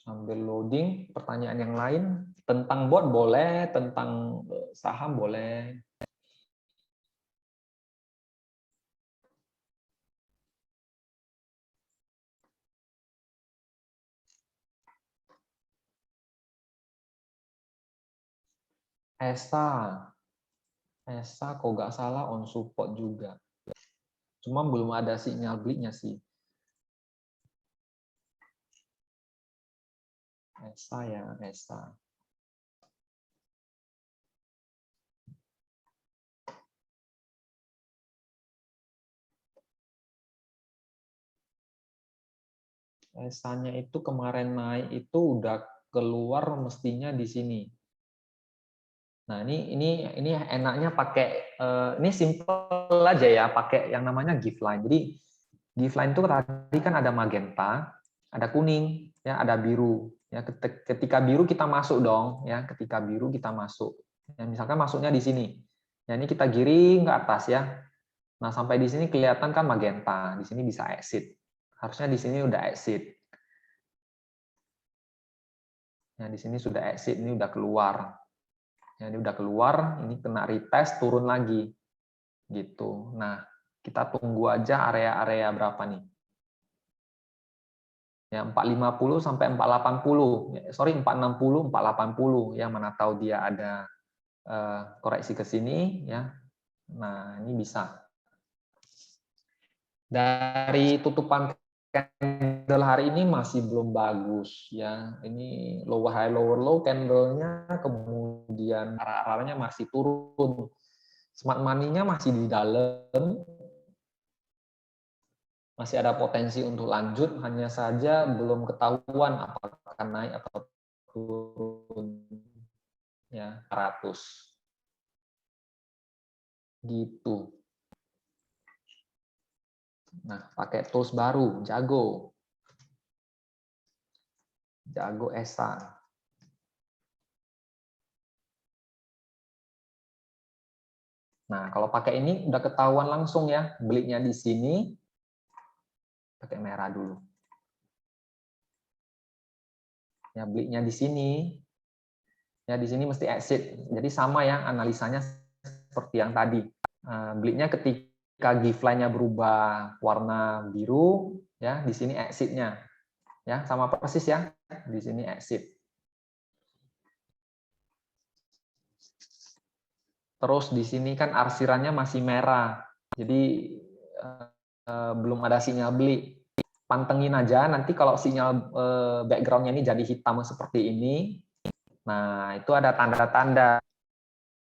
Sambil loading, pertanyaan yang lain tentang bot boleh, tentang saham boleh. ESA kok nggak salah on support juga. Cuma belum ada sinyal belinya sih. ESA ya, ESA. ESA-nya itu kemarin naik itu udah keluar mestinya di sini. Nah, ini enaknya pakai ini simple aja ya, pakai yang namanya give line. Jadi give line itu tadi kan ada magenta, ada kuning, ya, ada biru. Ya, ketika biru kita masuk dong, ya, ketika biru kita masuk. Ya, misalkan masuknya di sini. Ya, ini kita giring ke atas ya. Nah, sampai di sini kelihatan kan magenta, di sini bisa exit. Harusnya di sini udah exit. Ya, di sini sudah exit, ini udah keluar. Ya, ini udah keluar, ini kena retest, turun lagi. Gitu. Nah, kita tunggu aja area-area berapa nih? Ya, 450 sampai 480. Sorry, 460, 480 ya, mana tahu dia ada koreksi ke sini ya. Nah, ini bisa. Dari tutupan candle hari ini masih belum bagus ya. Ini lower high lower low candle-nya, kemudian arah-arahnya masih turun. Smart money-nya masih di dalam, masih ada potensi untuk lanjut, hanya saja belum ketahuan apakah naik atau turun ya 100 gitu. Nah, pakai tools baru, Jago ESA. Nah, kalau pakai ini udah ketahuan langsung ya, belinya di sini, pakai merah dulu. Ya, belinya di sini, ya di sini mesti exit. Jadi sama ya analisanya seperti yang tadi. Belinya ketika giveline-nya berubah warna biru, ya di sini exit-nya. Ya, sama persis ya, di sini exit. Terus di sini kan arsirannya masih merah, jadi belum ada sinyal beli. Pantengin aja, nanti kalau sinyal background-nya ini jadi hitam seperti ini, nah itu ada tanda-tanda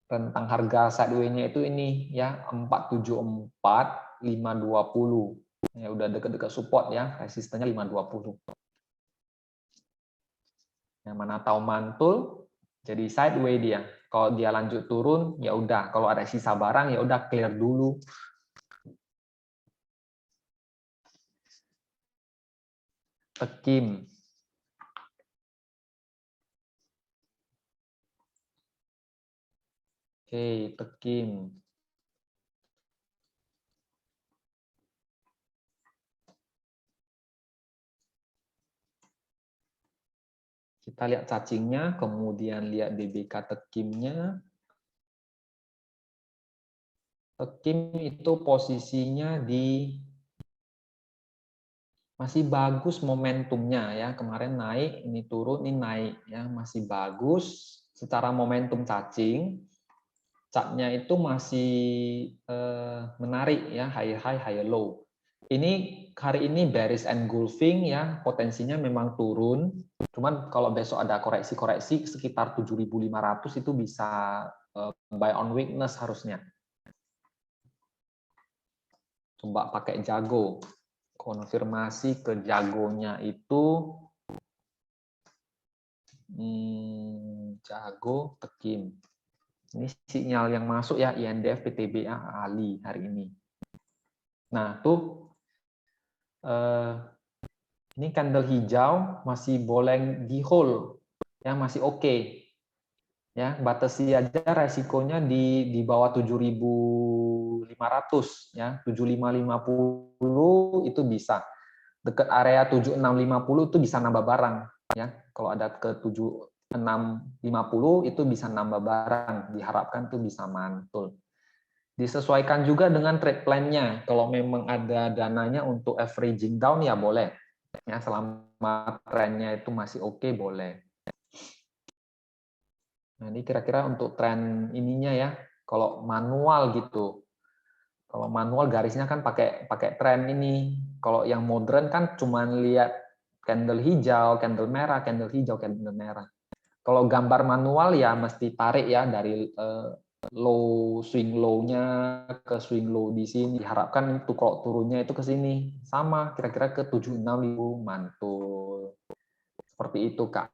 tentang harga sideway-nya itu ini ya 474 520. Ya udah deket-deket support ya, resistennya 520. Yang mana tahu mantul, jadi sideway dia. Kalau dia lanjut turun, ya udah. Kalau ada sisa barang, ya udah clear dulu. Tekim. Oke, tekim. Kita lihat cacingnya, kemudian lihat DBK tekimnya. Tekim itu posisinya di masih bagus momentumnya ya. Kemarin naik, ini turun, ini naik ya, masih bagus secara momentum cacing. Chartnya itu masih menarik ya, high high, high low. Ini hari ini bearish engulfing ya, potensinya memang turun. Cuman kalau besok ada koreksi-koreksi sekitar 7.500 itu bisa buy on weakness harusnya. Coba pakai jago. Konfirmasi ke jagonya itu jago tekim. Ini sinyal yang masuk ya, INDF, PTBA, Ali hari ini. Nah, tuh ini candle hijau masih boleh di hold, ya masih oke. Ya, batasi aja resikonya di bawah 7.500 ya, 7550 itu bisa. Dekat area 7650 itu bisa nambah barang ya. Kalau ada ke 7650 itu bisa nambah barang, diharapkan tuh bisa mantul. Disesuaikan juga dengan trade plan-nya. Kalau memang ada dananya untuk averaging down ya boleh. Ya, selama trennya itu masih oke boleh. Nah, ini kira-kira untuk tren ininya ya. Kalau manual gitu. Kalau manual garisnya kan pakai tren ini. Kalau yang modern kan cuma lihat candle hijau, candle merah, candle hijau, candle merah. Kalau gambar manual ya mesti tarik ya dari low, swing low-nya ke swing low di sini. Diharapkan itu kalau turunnya itu ke sini. Sama, kira-kira ke 76.000 mantul. Seperti itu, Kak.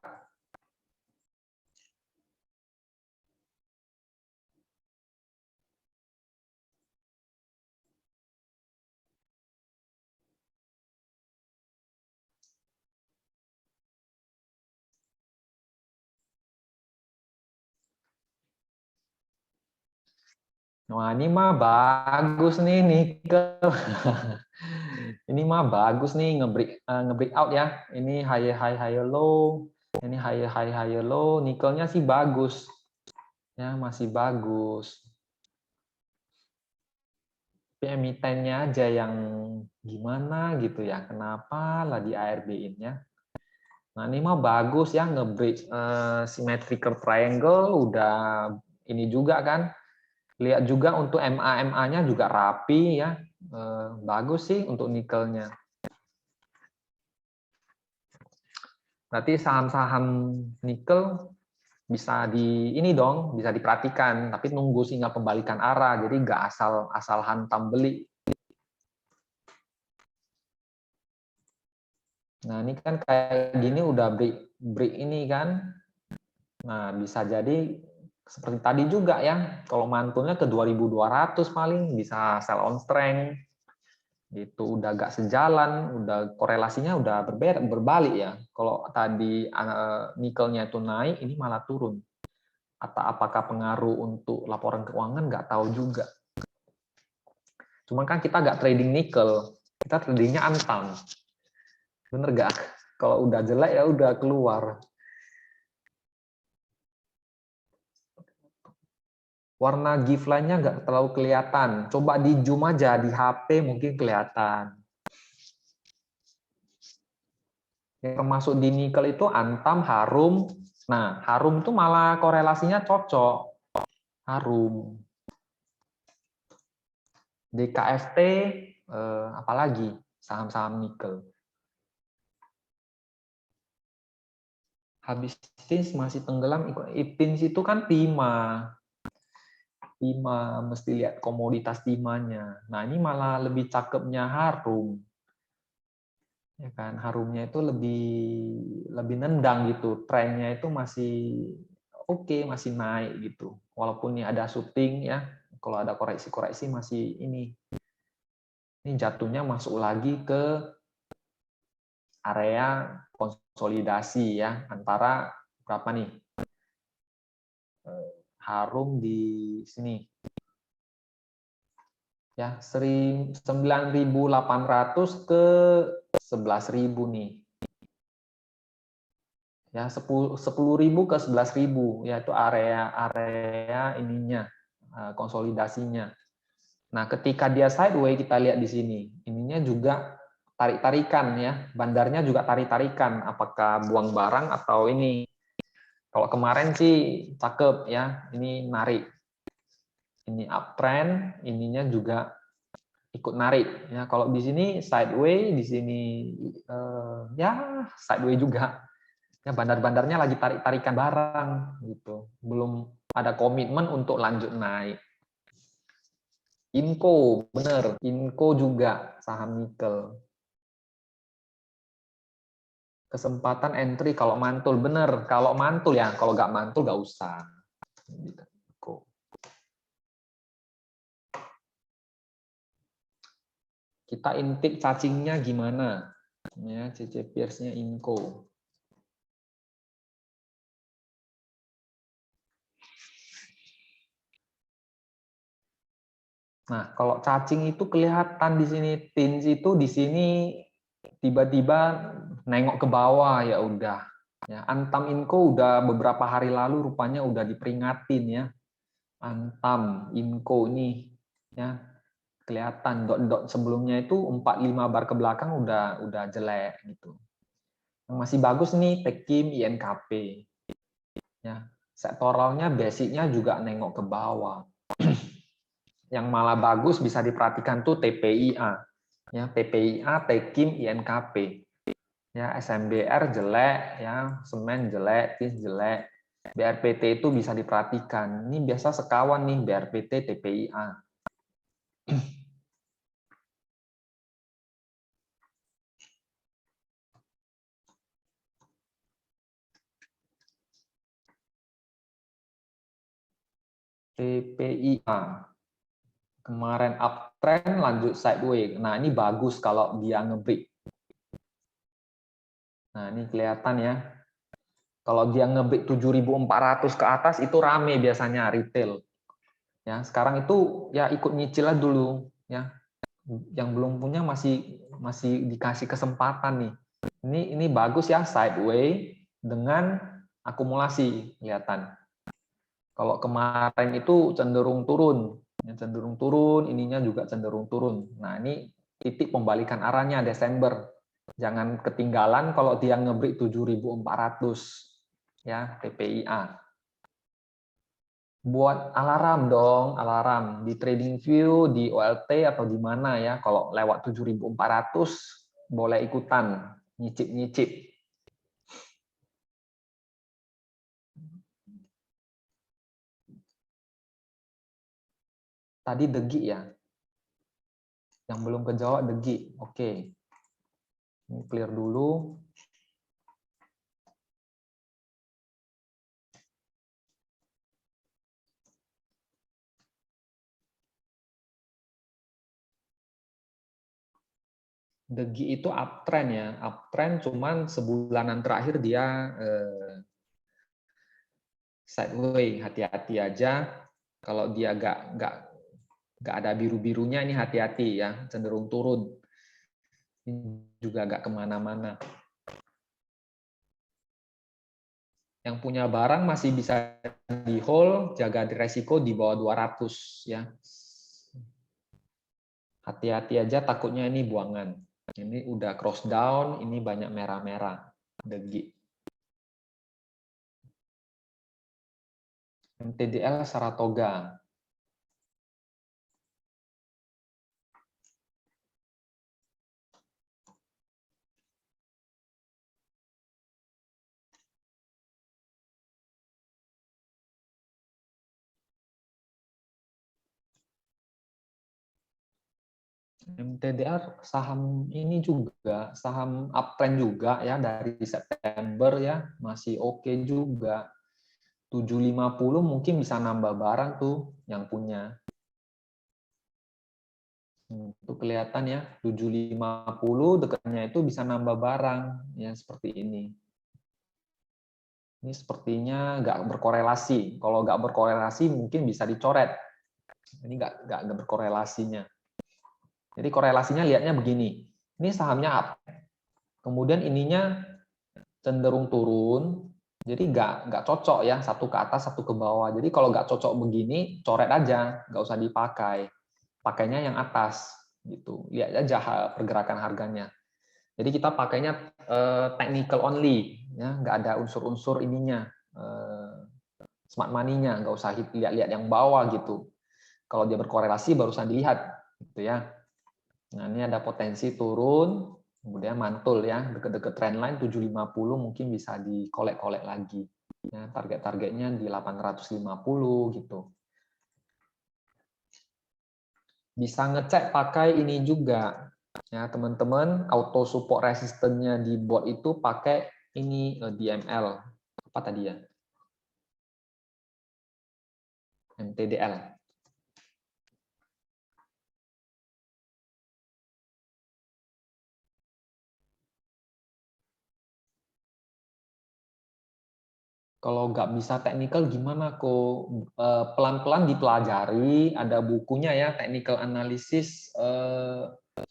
Wah, ini mah bagus nih nikel. Ini mah bagus nih ngebreak out ya. Ini high high high low, ini high high high low. Nikelnya sih bagus. Ya, masih bagus. Tapi emitennya aja yang gimana gitu ya. Kenapa lah di ARB-in-nya? Nah, ini mah bagus ya nge-break symmetrical triangle udah ini juga kan. Lihat juga untuk MA-MA-nya juga rapi ya. Bagus sih untuk nikelnya. Berarti saham-saham nikel bisa ini dong, bisa diperhatikan, tapi nunggu sinyal pembalikan arah, jadi nggak asal hantam beli. Nah, ini kan kayak gini udah break ini kan. Nah, bisa jadi seperti tadi juga ya, kalau mantulnya ke 2.200 paling bisa sell on strength. Itu udah gak sejalan, udah korelasinya udah berbalik ya. Kalau tadi nikelnya itu naik, ini malah turun. Atau apakah pengaruh untuk laporan keuangan nggak tahu juga. Cuman kan kita nggak trading nikel, kita tradingnya antam. Bener nggak? Kalau udah jelek ya udah keluar. Warna GIF line-nya nggak terlalu kelihatan. Coba di zoom aja, di HP mungkin kelihatan. Yang termasuk di nikel itu antam, harum. Nah, harum itu malah korelasinya cocok. Harum. DKFT, apalagi saham-saham nikel. Habis IPINS masih tenggelam, IPINS itu kan timah. Timah, mesti lihat komoditas timahnya. Nah, ini malah lebih cakepnya harum. Ya kan, harumnya itu lebih nendang gitu. Trennya itu masih oke, masih naik gitu. Walaupun ini ada syuting ya, kalau ada koreksi-koreksi masih ini jatuhnya masuk lagi ke area konsolidasi ya, antara berapa nih? Harum di sini. Ya, 9.800 ke 11.000 nih. Ya, 10.000 ke 11.000 yaitu area ininya, konsolidasinya. Nah, ketika dia sideways kita lihat di sini, ininya juga tarik-tarikan ya, bandarnya juga tarik-tarikan, apakah buang barang atau ini. Kalau kemarin sih cakep ya, ini narik. Ini uptrend, ininya juga ikut narik ya. Kalau di sini sideways, di sini ya sideways juga. Ya bandar-bandarnya lagi tarik-tarikan barang gitu. Belum ada komitmen untuk lanjut naik. Inco, bener. Inco juga saham nikel. Kesempatan entry kalau mantul, bener. Kalau mantul ya, kalau nggak mantul nggak usah. Kita intake cacingnya gimana? Ya, CC Pierce-nya Inco. Nah, kalau cacing itu kelihatan di sini, tins itu di sini tiba-tiba nengok ke bawah ya udah. Ya, Antam Inco udah beberapa hari lalu rupanya udah diperingatin ya. Antam Inco ini ya kelihatan dot-dot sebelumnya itu 45 bar ke belakang udah jelek gitu. Yang masih bagus nih Tekim INKP. Ya, sektoralnya basicnya juga nengok ke bawah. Yang malah bagus bisa diperhatikan tuh TPIA. Ya, TPIA, Tekim, INKP. Ya, SMBR jelek, ya, semen jelek, TIS jelek. BRPT itu bisa diperhatikan. Ini biasa sekawan nih BRPT, TPIA. TPIA. Kemarin uptrend lanjut sideways. Nah, ini bagus kalau dia ngebreak. Nah, ini kelihatan ya. Kalau dia ngebreak 7.400 ke atas itu rame biasanya retail. Ya, sekarang itu ya ikut nyicil aja dulu ya. Yang belum punya masih dikasih kesempatan nih. Ini bagus ya sideways dengan akumulasi kelihatan. Kalau kemarin itu cenderung turun, ininya juga cenderung turun. Nah, ini titik pembalikan arahnya Desember. Jangan ketinggalan kalau dia ngebreak 7.400 ya TPIA. Buat alarm dong, alarm di TradingView, di OLT atau di mana ya. Kalau lewat 7.400 boleh ikutan nyicip-nyicip. Tadi Degi ya. Yang belum kejawab Degi. Oke. Ini clear dulu. Degi itu uptrend ya, uptrend cuman sebulanan terakhir dia sideways, hati-hati aja kalau dia nggak nggak ada biru-birunya, ini hati-hati ya, cenderung turun. Ini juga nggak kemana-mana. Yang punya barang masih bisa di hold, jaga resiko di bawah 200 ya. Hati-hati aja, takutnya ini buangan. Ini udah cross down, ini banyak merah-merah, degi. MTDL Saratoga. MTDR saham ini juga, saham uptrend juga ya, dari September ya, masih oke juga. 750 mungkin bisa nambah barang tuh yang punya. Itu kelihatan ya, 750 dekatnya itu bisa nambah barang ya, seperti ini. Ini sepertinya nggak berkorelasi. Kalau nggak berkorelasi mungkin bisa dicoret. Ini nggak berkorelasinya. Jadi korelasinya lihatnya begini. Ini sahamnya up. Kemudian ininya cenderung turun. Jadi nggak cocok ya, satu ke atas, satu ke bawah. Jadi kalau nggak cocok begini, coret aja, nggak usah dipakai. Pakainya yang atas gitu. Lihat aja pergerakan harganya. Jadi kita pakainya technical only, ya, nggak ada unsur-unsur ininya, smart money-nya, nggak usah lihat-lihat yang bawah gitu. Kalau dia berkorelasi barusan dilihat, gitu ya. Nah ini ada potensi turun, kemudian mantul ya, deket-deket trendline 750 mungkin bisa dikolek-kolek lagi. Ya, target-targetnya di 850 gitu. Bisa ngecek pakai ini juga. Ya, teman-teman, auto support resistennya di bot itu pakai ini DML. Apa tadi ya? MTDL. Kalau nggak bisa technical gimana kok? Pelan-pelan dipelajari, ada bukunya ya, technical analysis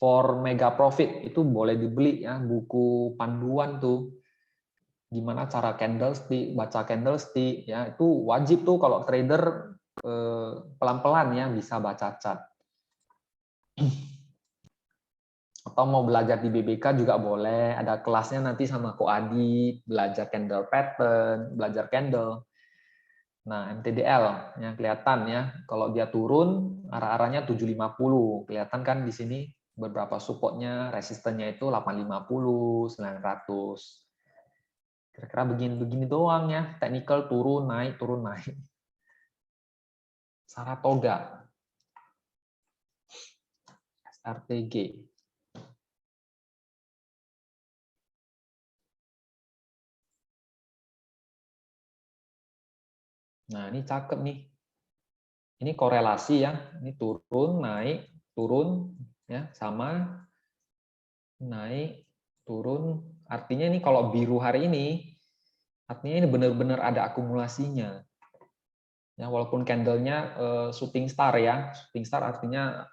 for mega profit, itu boleh dibeli ya, buku panduan tuh. Gimana cara candlestick, baca candlestick ya, itu wajib tuh kalau trader pelan-pelan ya bisa baca chart. Atau mau belajar di BBK juga boleh, ada kelasnya nanti sama Ko Adi, belajar candle pattern, belajar candle. Nah, MTDL yang kelihatan ya, kalau dia turun arah-arahnya 750, kelihatan kan di sini beberapa supportnya, resistennya itu 850, 900. Kira-kira begini-begini doang ya, technical turun naik. Saratoga, SRTG. Nah, ini cakep nih. Ini korelasi ya, ini turun, naik, turun, ya sama, naik, turun. Artinya ini kalau biru hari ini, artinya ini benar-benar ada akumulasinya. Ya, walaupun candlenya shooting star ya, shooting star artinya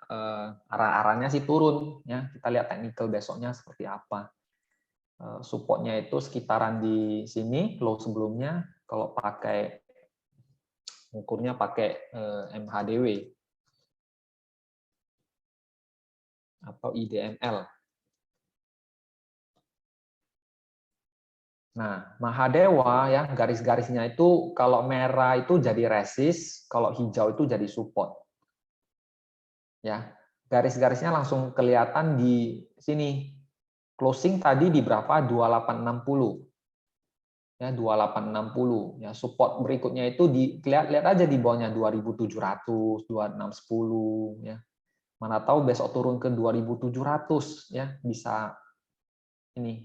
arah-arahnya sih turun. Ya, kita lihat technical besoknya seperti apa. Supportnya itu sekitaran di sini, low sebelumnya. Kalau pakai ukurnya pakai MHDW atau IDML. Nah, Mahadewa ya, garis-garisnya itu kalau merah itu jadi resist, kalau hijau itu jadi support. Ya, garis-garisnya langsung kelihatan di sini. Closing tadi di berapa? 2860. Ya, 2860. Ya, support berikutnya itu lihat aja di bawahnya 2700, 2610 ya. Mana tahu besok turun ke 2700 ya, bisa ini.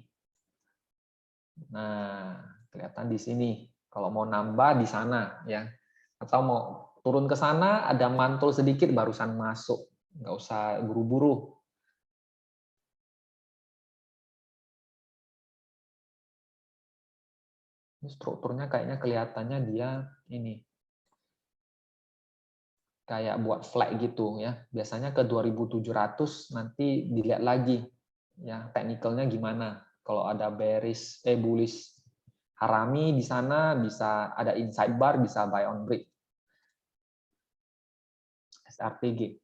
Nah, kelihatan di sini. Kalau mau nambah di sana ya. Atau mau turun ke sana ada mantul sedikit barusan masuk. Nggak usah buru-buru. Strukturnya kayaknya kelihatannya dia ini. kayak buat flag gitu ya. Biasanya ke 2700 nanti dilihat lagi ya teknikalnya gimana. Kalau ada bullish harami di sana bisa ada inside bar, bisa buy on break. SRTG.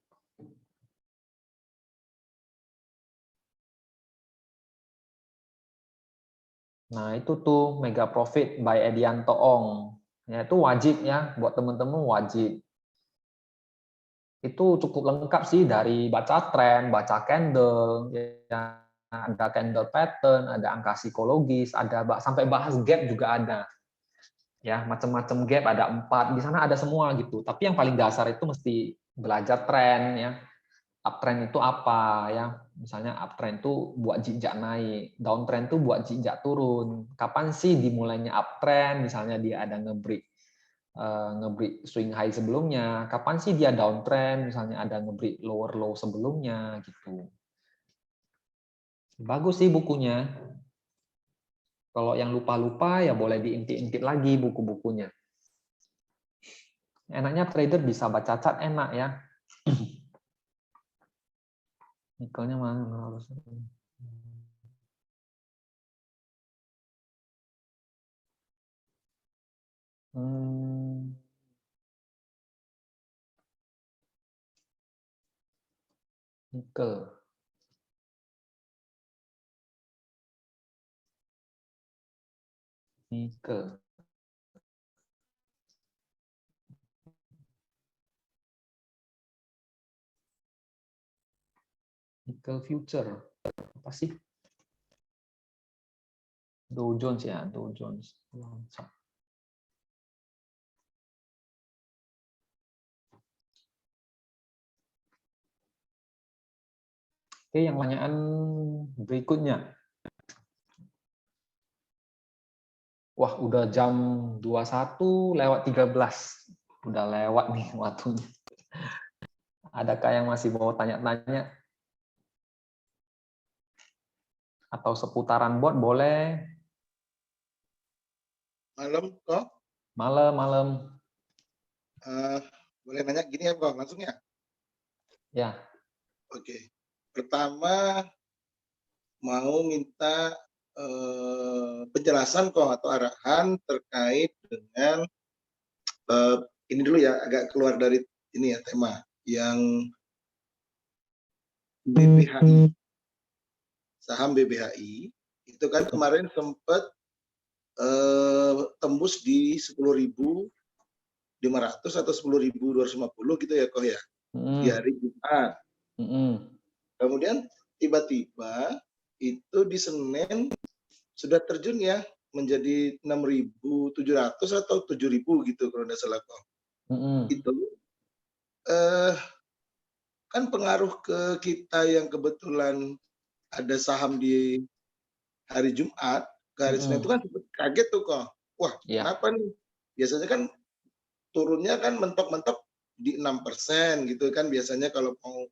Nah, itu tuh mega profit by Edianto Ong. Ya, itu wajib ya buat teman-teman wajib. Itu cukup lengkap sih dari baca tren, baca candle, ya, ada candle pattern, ada angka psikologis, ada sampai bahas gap juga ada. Ya, macam-macam gap ada 4, di sana ada semua gitu. Tapi yang paling dasar itu mesti belajar tren ya. Uptrend itu apa ya? Misalnya uptrend itu buat jinjak naik, downtrend itu buat jinjak turun. Kapan sih dimulainya uptrend? Misalnya dia ada nge-break swing high sebelumnya, kapan sih dia downtrend, misalnya ada nge-break lower low sebelumnya gitu. Bagus sih bukunya. Kalau yang lupa-lupa ya boleh diintip-intip lagi buku-bukunya. Enaknya trader bisa baca chart enak ya. Nikelnya mana harus. Nikel. Nikel. Nikel future. Apa sih? Dow Jones ya, Dow Jones. Oke, yang pertanyaan berikutnya. Wah, udah jam 21:13. Udah lewat nih waktunya. Adakah yang masih mau tanya-tanya? Atau seputaran bot boleh? Malam kok. Malam. Boleh nanya gini ya kok, langsung ya? Ya. Oke. Pertama, mau minta penjelasan kok atau arahan terkait dengan ini dulu ya, agak keluar dari ini ya tema yang BBHI, saham BBHI itu kan kemarin sempat tembus di 10.500 atau 10.250 gitu ya kok ya, di hari Jumat. Kemudian tiba-tiba itu di Senin sudah terjun ya menjadi 6.700 atau 7.000 gitu kalau tidak salah kok. Itu kan pengaruh ke kita yang kebetulan ada saham di hari Jumat ke hari Senin itu kan kaget tuh kok. Wah, kenapa nih? Biasanya kan turunnya kan mentok-mentok di 6% gitu kan, biasanya kalau mau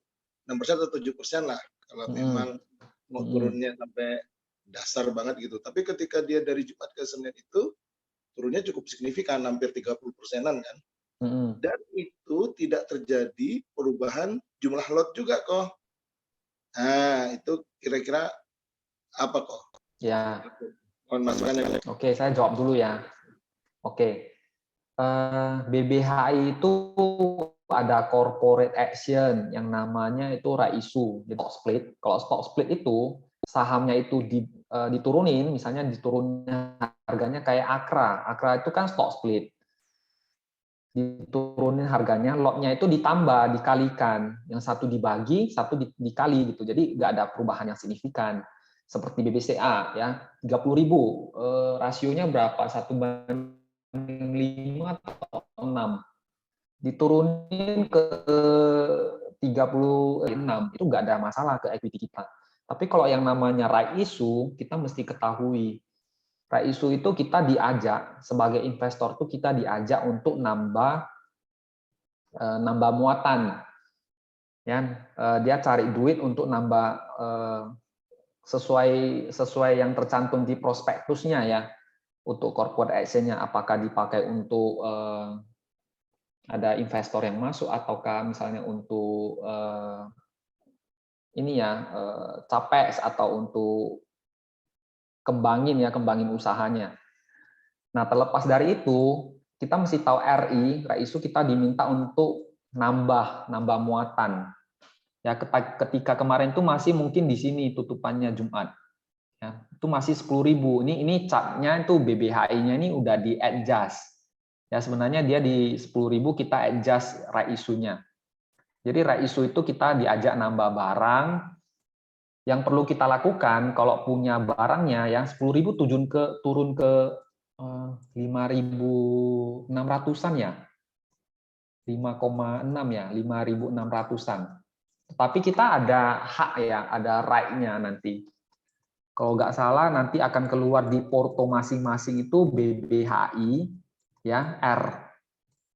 6% atau 7% lah kalau memang mau turunnya sampai dasar banget gitu. Tapi ketika dia dari Jumat ke Senin itu turunnya cukup signifikan, hampir 30%-an kan. Dan itu tidak terjadi perubahan jumlah lot juga kok. Nah, itu kira-kira apa kok? Ya. Mohon masukannya. Oke, saya jawab dulu ya. Oke. BBHI itu ada corporate action yang namanya itu raisu, stock split. Kalau stock split itu sahamnya itu diturunin, misalnya diturunin harganya kayak Akra. Akra itu kan stock split. Diturunin harganya, lotnya itu ditambah, dikalikan. Yang satu dibagi, satu dikali gitu. Jadi nggak ada perubahan yang signifikan. Seperti BBCA ya, 30.000. Rasionya berapa? 1/5 atau 6. Diturunin ke 36, itu nggak ada masalah ke equity kita. Tapi kalau yang namanya right issue, kita mesti ketahui. Right issue itu kita diajak, sebagai investor tuh kita diajak untuk nambah muatan. Ya, dia cari duit untuk nambah sesuai yang tercantum di prospektusnya ya. Untuk corporate action-nya apakah dipakai untuk ada investor yang masuk ataukah misalnya untuk ini ya capex atau untuk kembangin usahanya. Nah, terlepas dari itu, kita mesti tahu RI ISU kita diminta untuk nambah muatan. Ya, ketika kemarin itu masih mungkin di sini tutupannya Jumat. Ya, itu masih 10.000. Ini chartnya itu BBHI-nya ini udah di adjust. Ya, sebenarnya dia di 10.000 kita adjust RI ISU-nya. Jadi RI ISU itu kita diajak nambah barang. Yang perlu kita lakukan kalau punya barangnya yang 10.000 turun ke 5.600-an ya. 5,6 ya, 5.600-an. Tetapi kita ada hak ya, ada right-nya nanti. Kalau nggak salah nanti akan keluar di porto masing-masing itu BBHI ya R.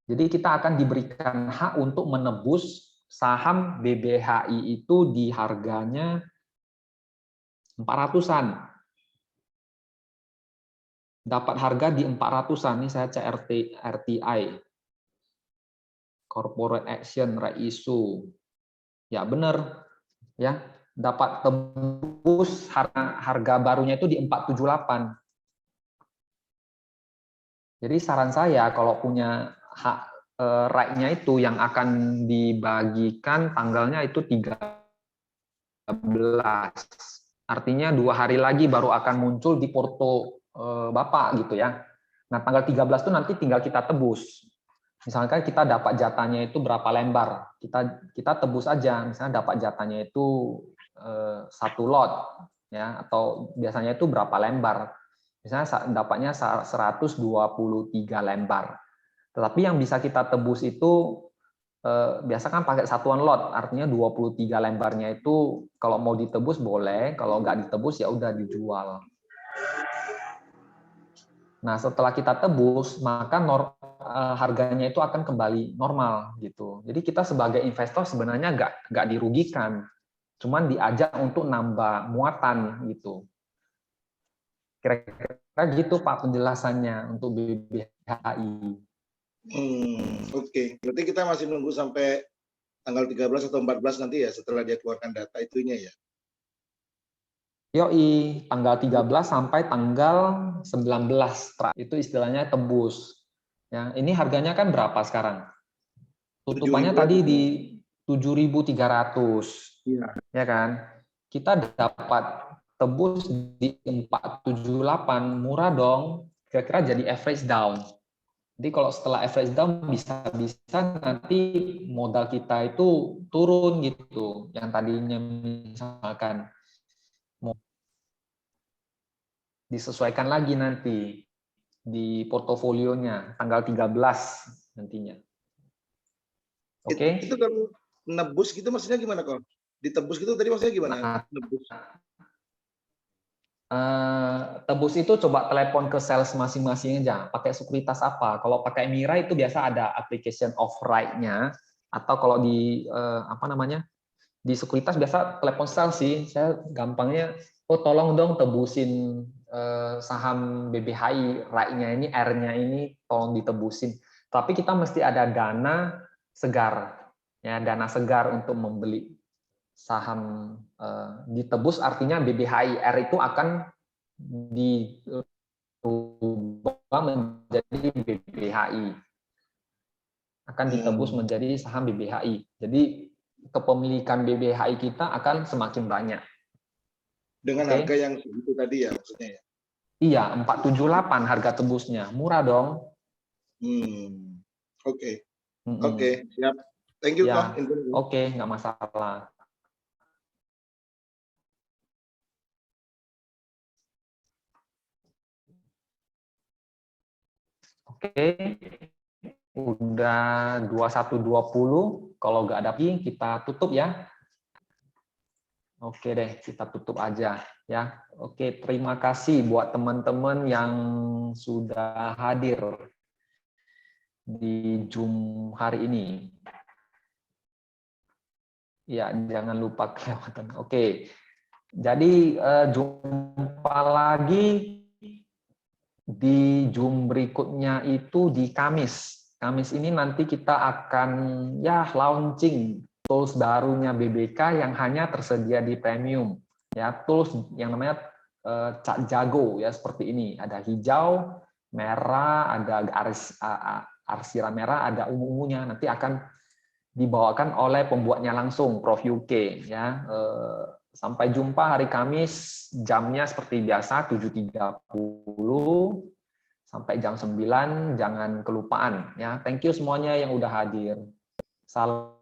Jadi kita akan diberikan hak untuk menebus saham BBHI itu di harganya 400-an. Dapat harga di 400-an. Ini saya cek RTI. Corporate Action Right Issue. Ya benar. Ya, dapat tembus harga barunya itu di 478. Jadi saran saya kalau punya hak right-nya itu yang akan dibagikan tanggalnya itu 13. Artinya 2 hari lagi baru akan muncul di porto Bapak gitu ya. Nah, tanggal 13 itu nanti tinggal kita tebus. Misalkan kita dapat jatahnya itu berapa lembar, kita tebus aja. Misalnya dapat jatahnya itu 1 lot ya, atau biasanya itu berapa lembar. Misalnya dapatnya 123 lembar. Tetapi yang bisa kita tebus itu biasa kan pakai satuan lot, artinya 23 lembarnya itu kalau mau ditebus boleh, kalau nggak ditebus ya udah dijual. Nah, setelah kita tebus, maka harganya itu akan kembali normal gitu. Jadi kita sebagai investor sebenarnya nggak dirugikan, cuman diajak untuk nambah muatan gitu. Kira-kira gitu Pak penjelasannya untuk BBHI. Oke. Berarti kita masih nunggu sampai tanggal 13 atau 14 nanti ya setelah dia keluarkan data itunya ya. Yoi, tanggal 13 sampai tanggal 19 itu istilahnya tembus. Ya, ini harganya kan berapa sekarang? Tutupannya tadi di 7.300. Iya. Ya kan? Kita dapat tembus di 478, murah dong. Kira-kira jadi average down. Jadi kalau setelah average down bisa nanti modal kita itu turun gitu. Yang tadinya misalkan mau disesuaikan lagi nanti di portofolionya tanggal 13 nantinya. Oke. Itu kalau nebus gitu maksudnya gimana kok? Ditebus gitu tadi maksudnya gimana? Nebus. Tebus itu coba telepon ke sales masing-masing aja. Pakai sekuritas apa? Kalau pakai Mira itu biasa ada application of right-nya, atau kalau di di sekuritas biasa telepon sales sih. Saya gampangnya, oh tolong dong tebusin saham BBHI right-nya ini, R-nya ini tolong ditebusin. Tapi kita mesti ada dana segar, ya dana segar untuk membeli saham ditebus, artinya BBHI R itu akan dirubah menjadi BBHI, akan ditebus menjadi saham BBHI. Jadi kepemilikan BBHI kita akan semakin banyak. Dengan harga yang segitu tadi ya maksudnya ya? Iya, 478 harga tebusnya. Murah dong. Oke. Oke, siap. Thank you, ya, Kak. Oke, nggak masalah. Oke, udah 21.20. Kalau nggak ada lagi, kita tutup ya. Oke deh, kita tutup aja ya. Oke, terima kasih buat teman-teman yang sudah hadir di Zoom hari ini. Ya, jangan lupa kelewatan. Oke, jadi jumpa lagi di Zoom berikutnya itu di Kamis Kamis ini nanti kita akan ya launching tools barunya BBK yang hanya tersedia di premium. Ya, tools yang namanya Cak Jago ya seperti ini. Ada hijau, merah, ada arsira merah, ada ungu-ungunya. Nanti akan dibawakan oleh pembuatnya langsung, Prof UK ya. Sampai jumpa hari Kamis, jamnya seperti biasa 7.30 sampai jam 9, jangan kelupaan ya. Thank you semuanya yang udah hadir. Salam